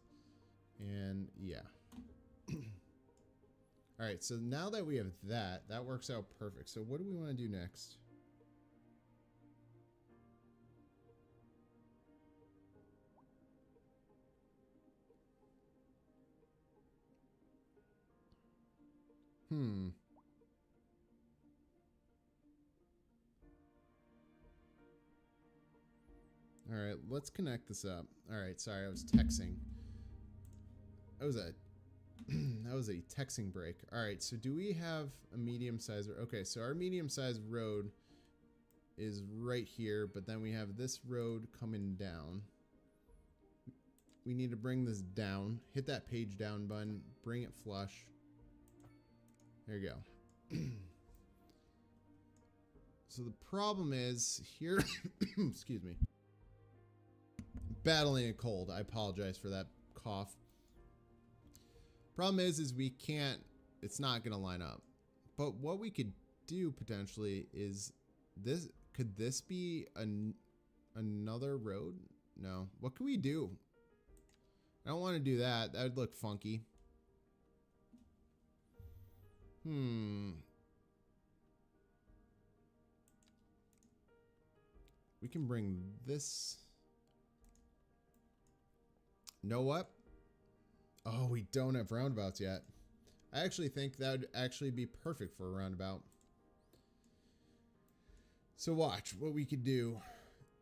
[SPEAKER 1] and yeah. All right, so now that we have that works out perfect. So what do we want to do next? All right, let's connect this up. All right, sorry, I was texting. That was a that was a texting break. All right, so do we have a medium-sized? Okay, so our medium-sized road is right here, but then we have this road coming down. We need to bring this down. Hit that page down button. Bring it flush. There you go. So the problem is here. Excuse me. Battling a cold. I apologize for that cough. Problem is we can't, it's not going to line up. But what we could do potentially is this, could this be another road? No. What can we do? I don't want to do that. That would look funky. We can bring this. Know what? Oh, we don't have roundabouts yet. I actually think that would actually be perfect for a roundabout. So watch, what we could do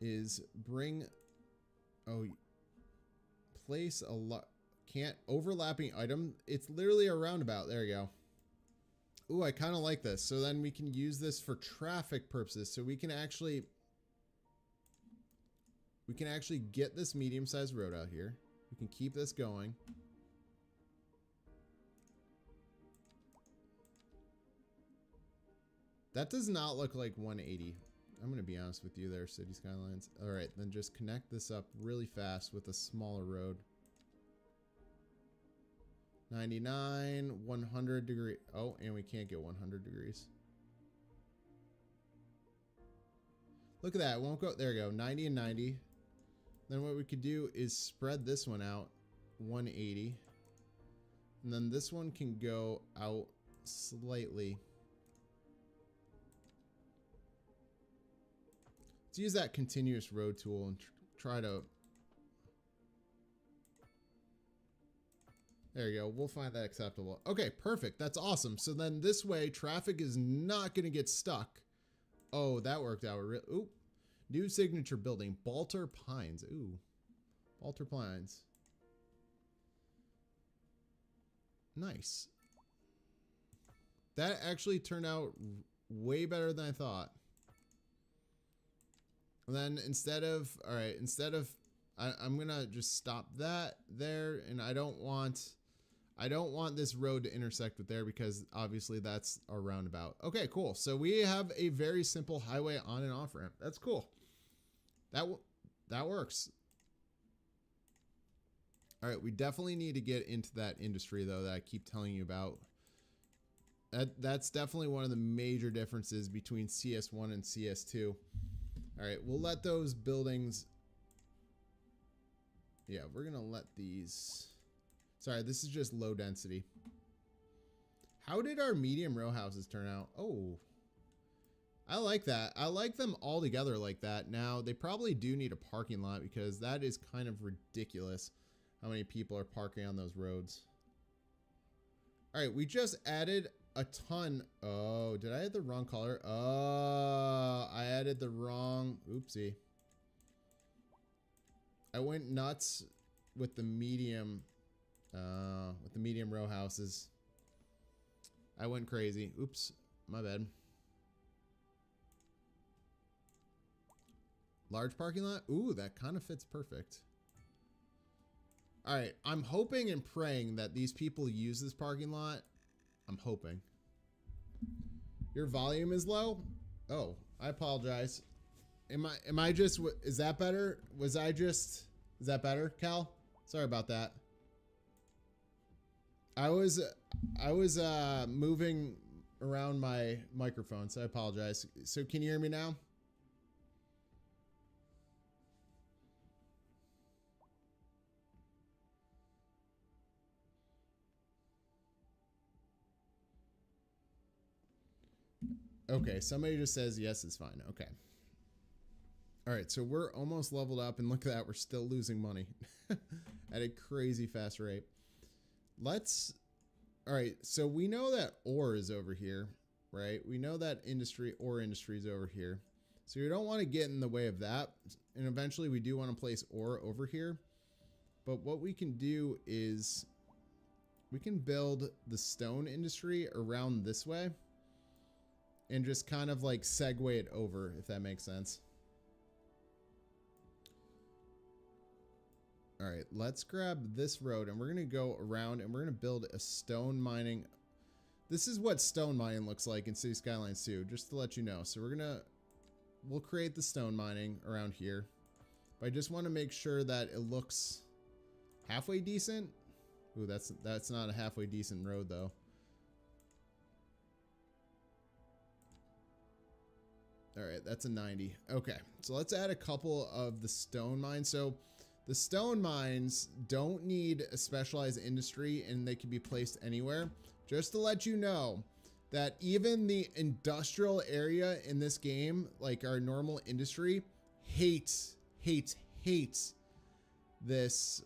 [SPEAKER 1] is bring, place a lot, can't, overlapping item. It's literally a roundabout. There you go. Ooh, I kind of like this. So then we can use this for traffic purposes. So we can actually get this medium-sized road out here. We can keep this going. That does not look like 180. I'm going to be honest with you there, City Skylines. All right, then just connect this up really fast with a smaller road. 99, 100 degree. Oh, and we can't get 100 degrees. Look at that. It won't go. There we go. 90 and 90. Then what we could do is spread this one out 180. And then this one can go out slightly. Let's use that continuous road tool and try to... There you go. We'll find that acceptable. Okay, perfect. That's awesome. So then this way, traffic is not going to get stuck. Oh, that worked out. Ooh. New signature building. Balter Pines. Ooh. Balter Pines. Nice. That actually turned out way better than I thought. And then instead of, all right, I'm going to just stop that there. And I don't want this road to intersect with there because obviously that's our roundabout. Okay, cool. So we have a very simple highway on and off ramp. That's cool. That works. All right, we definitely need to get into that industry though that I keep telling you about. That's definitely one of the major differences between CS1 and CS2. All right, we'll let those buildings. Yeah, we're going to let these. Sorry, this is just low density. How did our medium row houses turn out? Oh, I like that. I like them all together like that. Now, they probably do need a parking lot because that is kind of ridiculous how many people are parking on those roads. All right, we just added a ton. Oh, did I add the wrong color? Oh, I added the wrong. Oopsie. I went nuts with the medium row houses. I went crazy. Oops, my bad. Large parking lot. Ooh, that kind of fits perfect. All right, I'm hoping and praying that these people use this parking lot. I'm hoping. Your volume is low? Oh, I apologize. Am I just, is that better? Is that better, Cal? Sorry about that. I was moving around my microphone, so I apologize. So can you hear me now? Okay, somebody just says yes, it's fine. Okay. All right, so we're almost leveled up, and look at that, we're still losing money at a crazy fast rate. All right, so we know that ore is over here, right? We know that ore industry is over here. So you don't want to get in the way of that. And eventually we do want to place ore over here. But what we can do is we can build the stone industry around this way and just kind of like segue it over, if that makes sense. All right, let's grab this road and we're going to go around and we're going to build a stone mining. This is what stone mining looks like in Cities Skylines 2, just to let you know. So we'll create the stone mining around here. But I just want to make sure that it looks halfway decent. Ooh, that's not a halfway decent road though. All right, that's a 90. Okay, so let's add a couple of the stone mines. So the stone mines don't need a specialized industry and they can be placed anywhere. Just to let you know that even the industrial area in this game, like our normal industry, hates this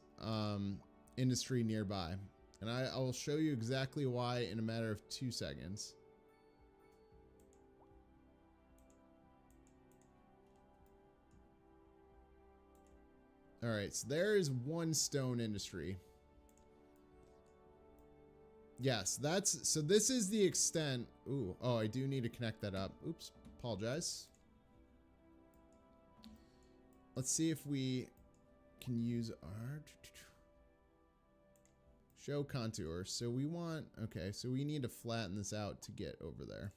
[SPEAKER 1] industry nearby. And I will show you exactly why in a matter of 2 seconds. All right, so there is one stone industry. Yes, so this is the extent. Ooh, oh, I do need to connect that up. Oops, apologize. Let's see if we can use our show contour. So we want, okay, so we need to flatten this out to get over there.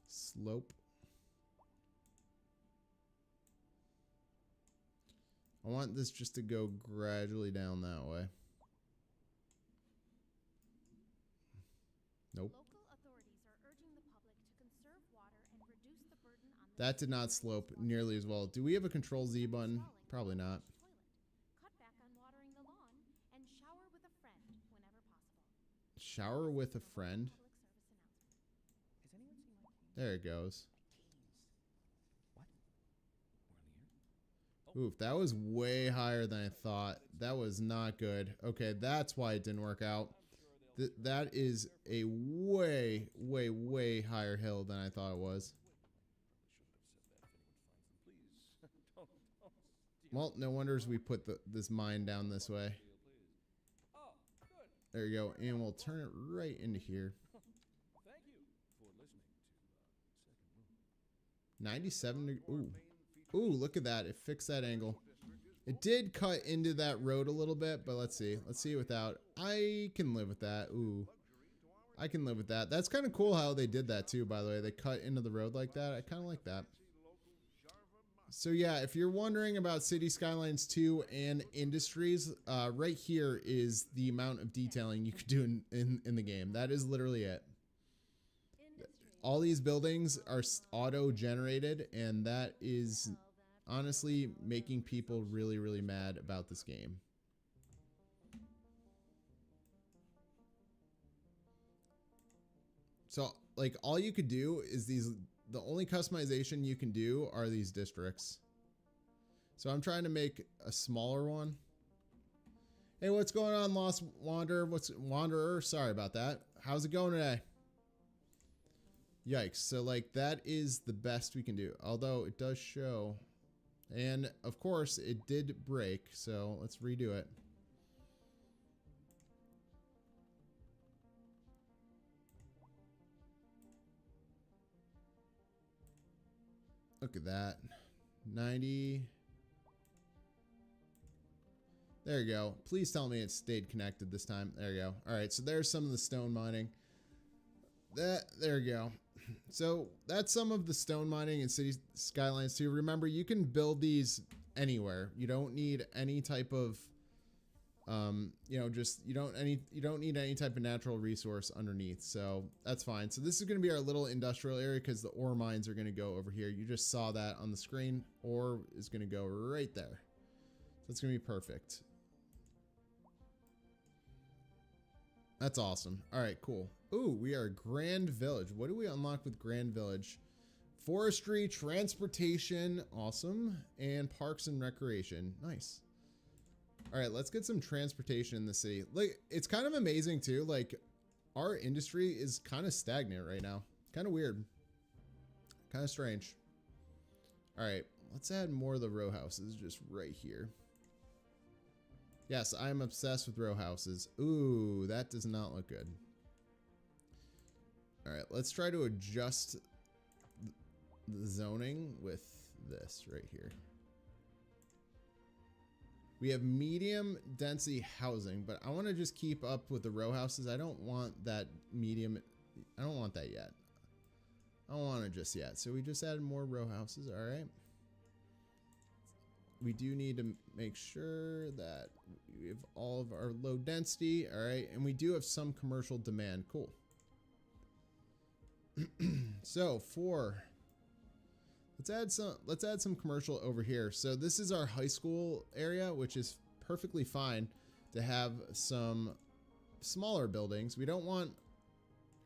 [SPEAKER 1] Slope. I want this just to go gradually down that way. Nope.
[SPEAKER 2] Local authorities are urging the public to conserve water and reduce the burden on the
[SPEAKER 1] That did not slope nearly as well. Do we have a Control Z button? Probably not.
[SPEAKER 2] Cut back on watering the lawn and shower with a friend whenever possible.
[SPEAKER 1] Shower with a friend?
[SPEAKER 2] Has anyone seen my
[SPEAKER 1] There it goes.
[SPEAKER 3] What? We're here?
[SPEAKER 1] Oof, that was way higher than I thought. That was not good. Okay, that's why it didn't work out. That is a way, way, way higher hill than I thought it was. Well, no wonders we put this mine down this way. There you go, and we'll turn it right into here. 97. Ooh, ooh, look at that! It fixed that angle. It did cut into that road a little bit, but let's see. Let's see without. I can live with that. Ooh, I can live with that. That's kind of cool how they did that too. By the way, they cut into the road like that. I kind of like that. So yeah, if you're wondering about City Skylines 2 and Industries, right here is the amount of detailing you could do in the game. That is literally it. All these buildings are auto-generated, and that is honestly making people really, really mad about this game. So, like, all you could do is the only customization you can do are these districts. So I'm trying to make a smaller one. Hey, what's going on, Lost Wanderer? Sorry about that. How's it going today? Yikes. So, like, that is the best we can do. Although it does show. And, of course, it did break. So, let's redo it. Look at that. 90. There you go. Please tell me it stayed connected this time. There you go. All right, so there's some of the stone mining. There you go. So that's some of the stone mining in Cities Skylines 2. Remember, you can build these anywhere. You don't need any type of you know, just you don't need any type of natural resource underneath, so that's fine. So this is going to be our little industrial area because the ore mines are going to go over here. You just saw that on the screen. Ore is going to go right there, so it's going to be perfect. That's awesome. All right, cool. Ooh, we are Grand Village. What do we unlock with Grand Village? Forestry, transportation, awesome, and parks and recreation. Nice. All right, let's get some transportation in the city. Like, it's kind of amazing too. Like, our industry is kind of stagnant right now. Kind of weird. Kind of strange. All right, let's add more of the row houses just right here. Yes, I'm obsessed with row houses. Ooh, that does not look good. All right, let's try to adjust the zoning with this right here. We have medium density housing, but I want to just keep up with the row houses. I don't want that medium. I don't want that yet. I don't want it just yet. So we just added more row houses. All right. We do need to make sure that we have all of our low density. All right. And we do have some commercial demand. Cool. So let's add some commercial over here. So this is our high school area, which is perfectly fine to have some smaller buildings. We don't want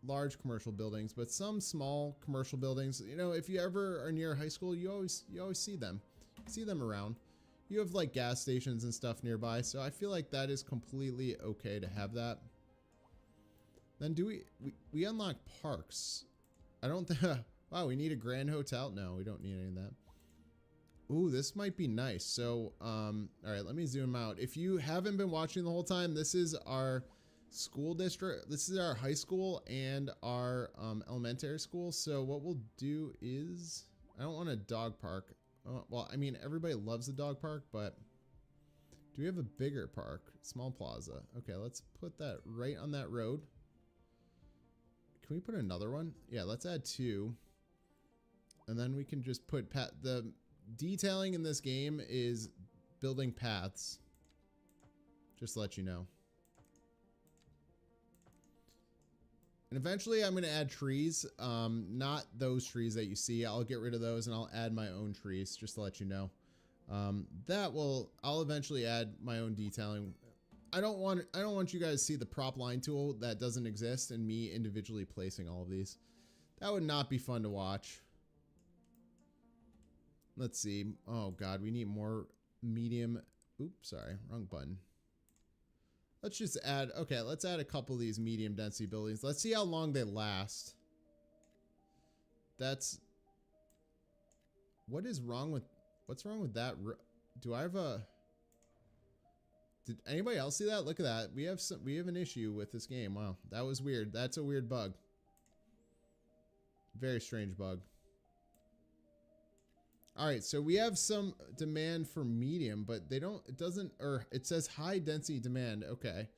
[SPEAKER 1] large commercial buildings, but some small commercial buildings. You know, if you ever are near a high school, you always see them. See them around. You have like gas stations and stuff nearby, so I feel like that is completely okay to have that. Then do we unlock parks? I don't think. Wow, we need a grand hotel? No, we don't need any of that. Ooh, this might be nice. So, all right, let me zoom out. If you haven't been watching the whole time, this is our school district. This is our high school and our elementary school. So what we'll do is, I don't want a dog park. Well, I mean, everybody loves the dog park, but do we have a bigger park? Small plaza. Okay, let's put that right on that road. Can we put another one? Yeah, let's add 2. And then we can just put the detailing in this game is building paths. Just to let you know. And eventually I'm going to add trees. Not those trees that you see. I'll get rid of those and I'll add my own trees, just to let you know. I'll eventually add my own detailing. I don't want you guys to see the prop line tool that doesn't exist and me individually placing all of these. That would not be fun to watch. Let's see. Oh God, we need more medium. Oops, sorry, wrong button. Let's just add, okay, let's add a couple of these medium density buildings. Let's see how long they last. That's, what's wrong with that? Do I have a, did anybody else see that? Look at that. We have an issue with this game. Wow, that was weird. That's a weird bug. Very strange bug. All right, so we have some demand for medium, but they don't, it says high density demand. Okay.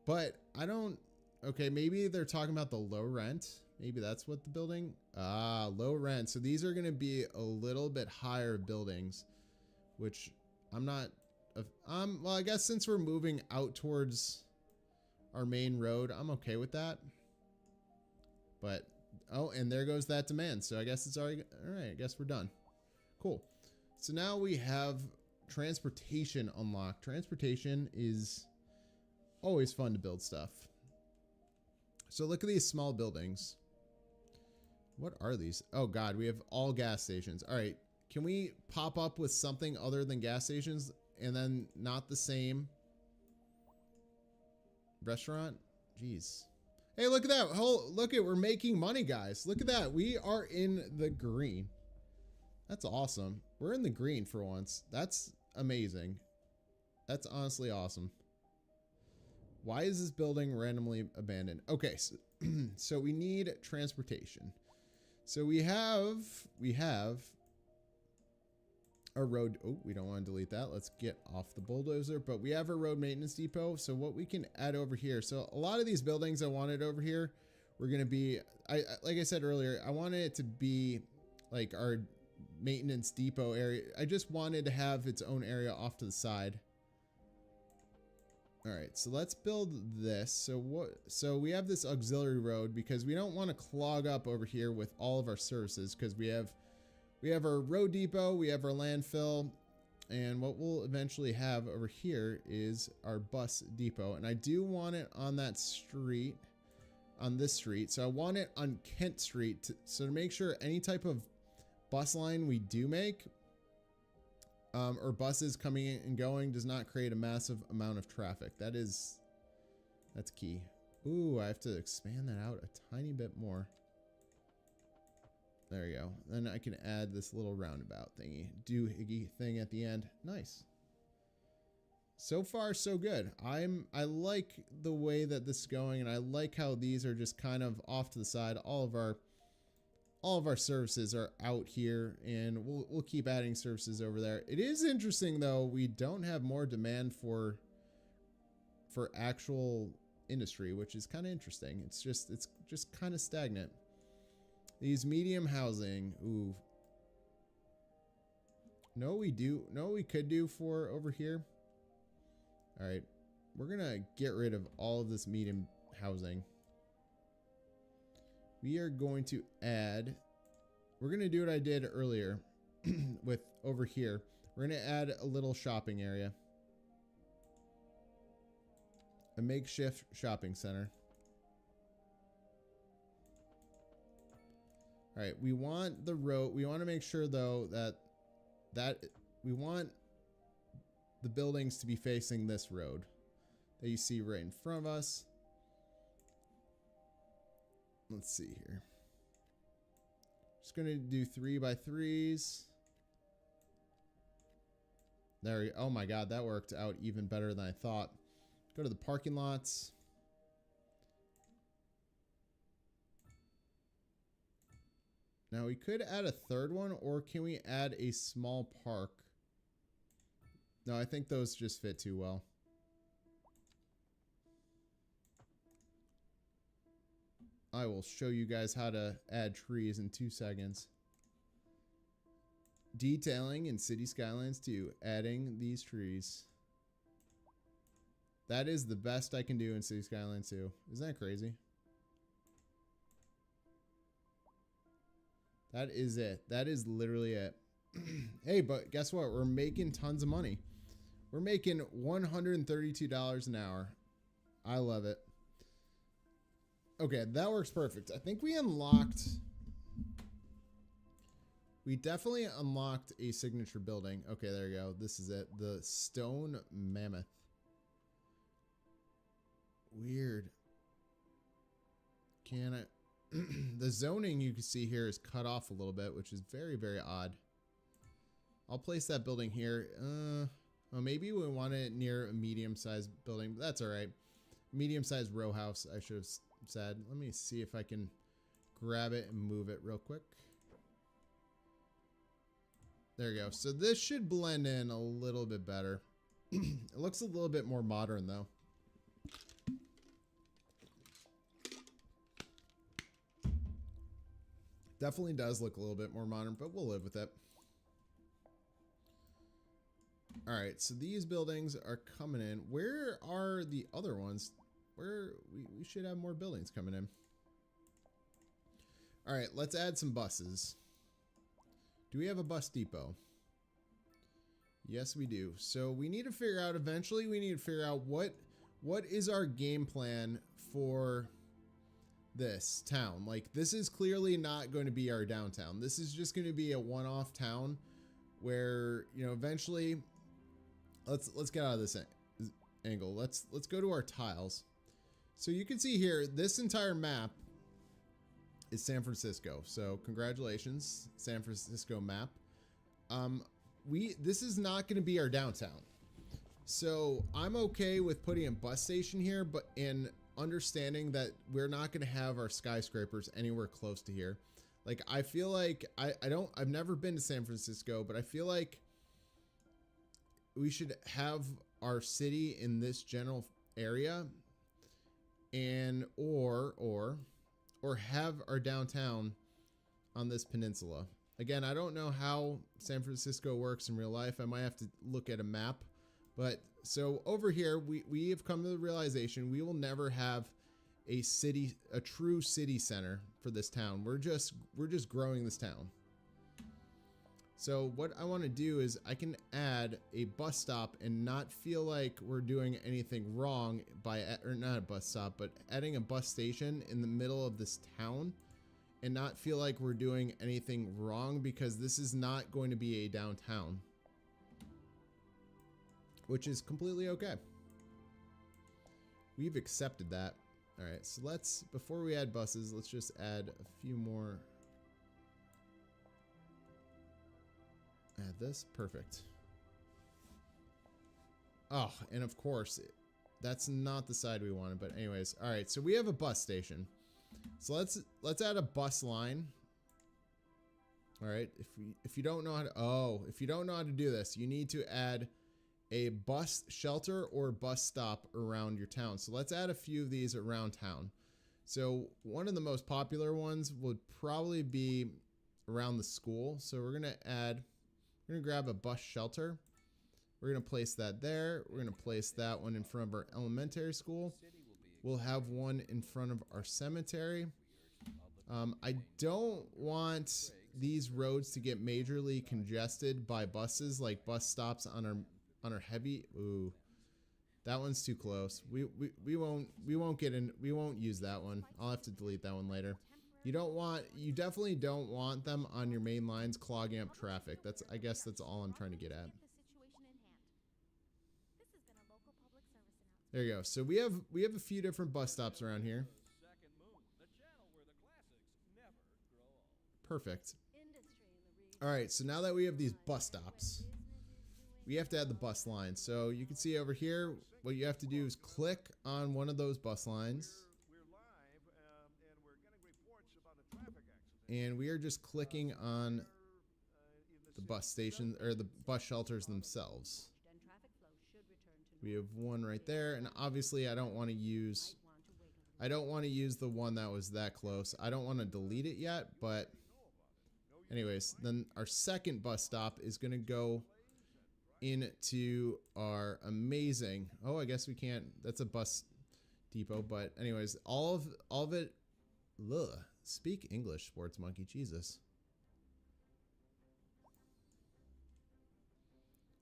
[SPEAKER 1] But I don't, okay, maybe they're talking about the low rent. Maybe that's what the building, low rent. So these are going to be a little bit higher buildings, which I'm not, well, I guess since we're moving out towards our main road, I'm okay with that. But, oh, and there goes that demand. So I guess it's already, all right, I guess we're done. Cool. So now we have transportation unlocked. Transportation is always fun to build stuff. So look at these small buildings. What are these? Oh God, we have all gas stations. All right. Can we pop up with something other than gas stations and then not the same restaurant? Jeez. Hey, look at that. Oh, look at, we're making money, guys. Look at that. We are in the green. That's awesome. We're in the green for once. That's amazing. That's honestly awesome. Why is this building randomly abandoned? Okay, so we need transportation. So we have a road. Oh, we don't want to delete that. Let's get off the bulldozer, but we have a road maintenance depot. So what we can add over here. So a lot of these buildings I wanted over here, we're going to be, like I said earlier, I wanted it to be like our maintenance depot area. I just wanted to have its own area off to the side. All right, so let's build this. So we have this auxiliary road because we don't want to clog up over here with all of our services, because we have our road depot, we have our landfill, and what we'll eventually have over here is our bus depot. And I do want it on that street, on this street. So I want it on Kent Street so to make sure any type of bus line we do make, or buses coming in and going, does not create a massive amount of traffic. That's key. Ooh, I have to expand that out a tiny bit more. There you go. Then I can add this little roundabout thingy, doohickey thing at the end. Nice. So far, so good. I like the way that this is going, and I like how these are just kind of off to the side. All of our services are out here, and we'll keep adding services over there. It is interesting though, we don't have more demand for actual industry, which is kind of interesting. It's just kind of stagnant. These medium housing, ooh. No, we could do for over here. All right, we're gonna get rid of all of this medium housing. We are going to add, we're going to do what I did earlier with over here. We're going to add a little shopping area. A makeshift shopping center. All right, we want the road. We want to make sure though that we want the buildings to be facing this road that you see right in front of us. Let's see here. Just going to do 3x3s. There we go. Oh my God, that worked out even better than I thought. Go to the parking lots. Now we could add a third one, or can we add a small park? No, I think those just fit too well. I will show you guys how to add trees in 2 seconds. Detailing in Cities Skylines 2, adding these trees. That is the best I can do in Cities Skylines 2. Isn't that crazy? That is it. That is literally it. Hey, but guess what? We're making tons of money. We're making $132 an hour. I love it. Okay, that works perfect. I think we unlocked We definitely unlocked a signature building. Okay, there you go. This is it. The Stone Mammoth. Weird. Can I... The zoning you can see here is cut off a little bit, which is very, very odd. I'll place that building here. Well, maybe we want it near a medium-sized building, but that's all right. Medium-sized row house, I should have said. Let me see if I can grab it and move it real quick. There you go. So this should blend in a little bit better. It looks a little bit more modern, though. Definitely does look a little bit more modern, but we'll live with it. All right, so these buildings are coming in. Where are the other ones? Where we should have more buildings coming in. All right, let's add some buses. Do we have a bus depot? Yes, we do. So we need to figure out, eventually we need to figure out what is our game plan for this town. Like, this is clearly not going to be our downtown. This is just going to be a one-off town where, you know, eventually let's get out of this angle. Let's go to our tiles. So you can see here, this entire map is San Francisco. So congratulations, San Francisco map. This is not going to be our downtown. So I'm okay with putting a bus station here, but in understanding that we're not going to have our skyscrapers anywhere close to here. Like, I feel like I've never been to San Francisco, but I feel like we should have our city in this general area and or have our downtown on this peninsula. Again, I don't know how San Francisco works in real life. I might have to look at a map. But so over here, we have come to the realization we will never have a true city center for this town. We're just growing this town. So what I want to do is I can add a bus stop and not feel like we're doing anything wrong or not a bus stop, but adding a bus station in the middle of this town and not feel like we're doing anything wrong, because this is not going to be a downtown, which is completely okay. We've accepted that. All right, so before we add buses, let's just add a few more. Add this, perfect. Oh, and of course, that's not the side we wanted, but anyways. All right, so we have a bus station. So let's add a bus line. All right, if you don't know how to do this, you need to add a bus shelter or bus stop around your town. So let's add a few of these around town. So one of the most popular ones would probably be around the school. So we're gonna grab a bus shelter. We're gonna place that there. We're gonna place that one in front of our elementary school. We'll have one in front of our cemetery. I don't want these roads to get majorly congested by buses, like bus stops on our heavy. Ooh, that one's too close. We won't use that one. I'll have to delete that one later. You definitely don't want them on your main lines clogging up traffic. I guess that's all I'm trying to get at. There you go. So we have a few different bus stops around here. Perfect. All right, so now that we have these bus stops, we have to add the bus line. So you can see over here, what you have to do is click on one of those bus lines. And we are just clicking on the bus station or the bus shelters themselves. We have one right there, and obviously I don't want to use the one that was that close. I don't want to delete it yet, but anyways, then our second bus stop is going to go into our amazing, I guess we can't, that's a bus depot, but anyways, all of it, speak English, Sports Monkey, Jesus.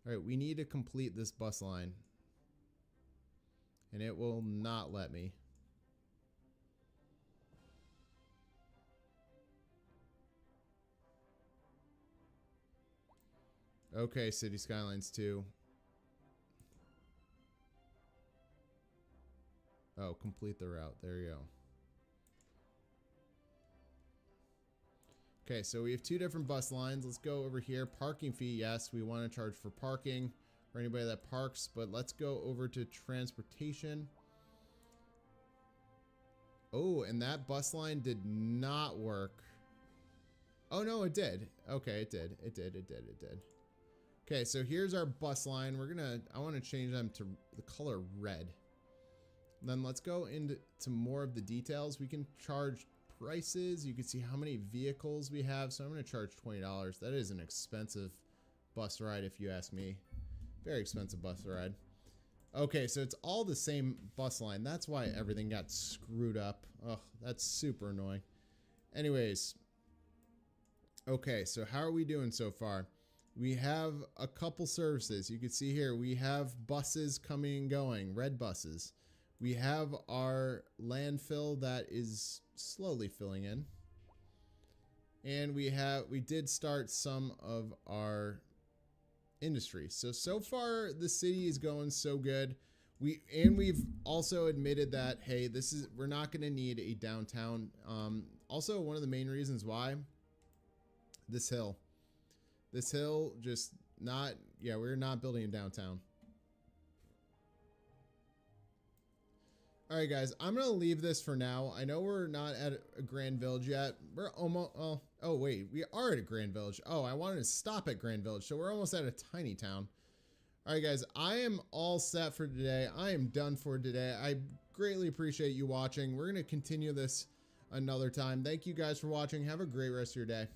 [SPEAKER 1] All right, we need to complete this bus line, and it will not let me. Okay, City Skylines 2. Oh, complete the route. There you go. Okay, so we have 2 different bus lines. Let's go over here. Parking fee, yes, we want to charge for parking for anybody that parks, but let's go over to transportation. Oh, and that bus line did not work. Oh, no, it did. Okay, it did. It did. Okay, so here's our bus line. I want to change them to the color red. Then let's go into more of the details. We can charge prices. You can see how many vehicles we have. So I'm going to charge $20. That is an expensive bus ride if you ask me. Very expensive bus ride. Okay, so it's all the same bus line. That's why everything got screwed up. Oh, that's super annoying. Anyways. Okay, so how are we doing so far? We have a couple services. You can see here we have buses coming and going, red buses. We have our landfill that is slowly filling in. And we did start some of our industry. So far the city is going so good. We've also admitted that, hey, we're not going to need a downtown. Also, one of the main reasons why, this hill just not, yeah, we're not building a downtown. All right, guys, I'm going to leave this for now. I know we're not at a Grand Village yet. We're almost, oh, wait, we are at a Grand Village. Oh, I wanted to stop at Grand Village. So we're almost at a tiny town. All right, guys, I am all set for today. I am done for today. I greatly appreciate you watching. We're going to continue this another time. Thank you guys for watching. Have a great rest of your day.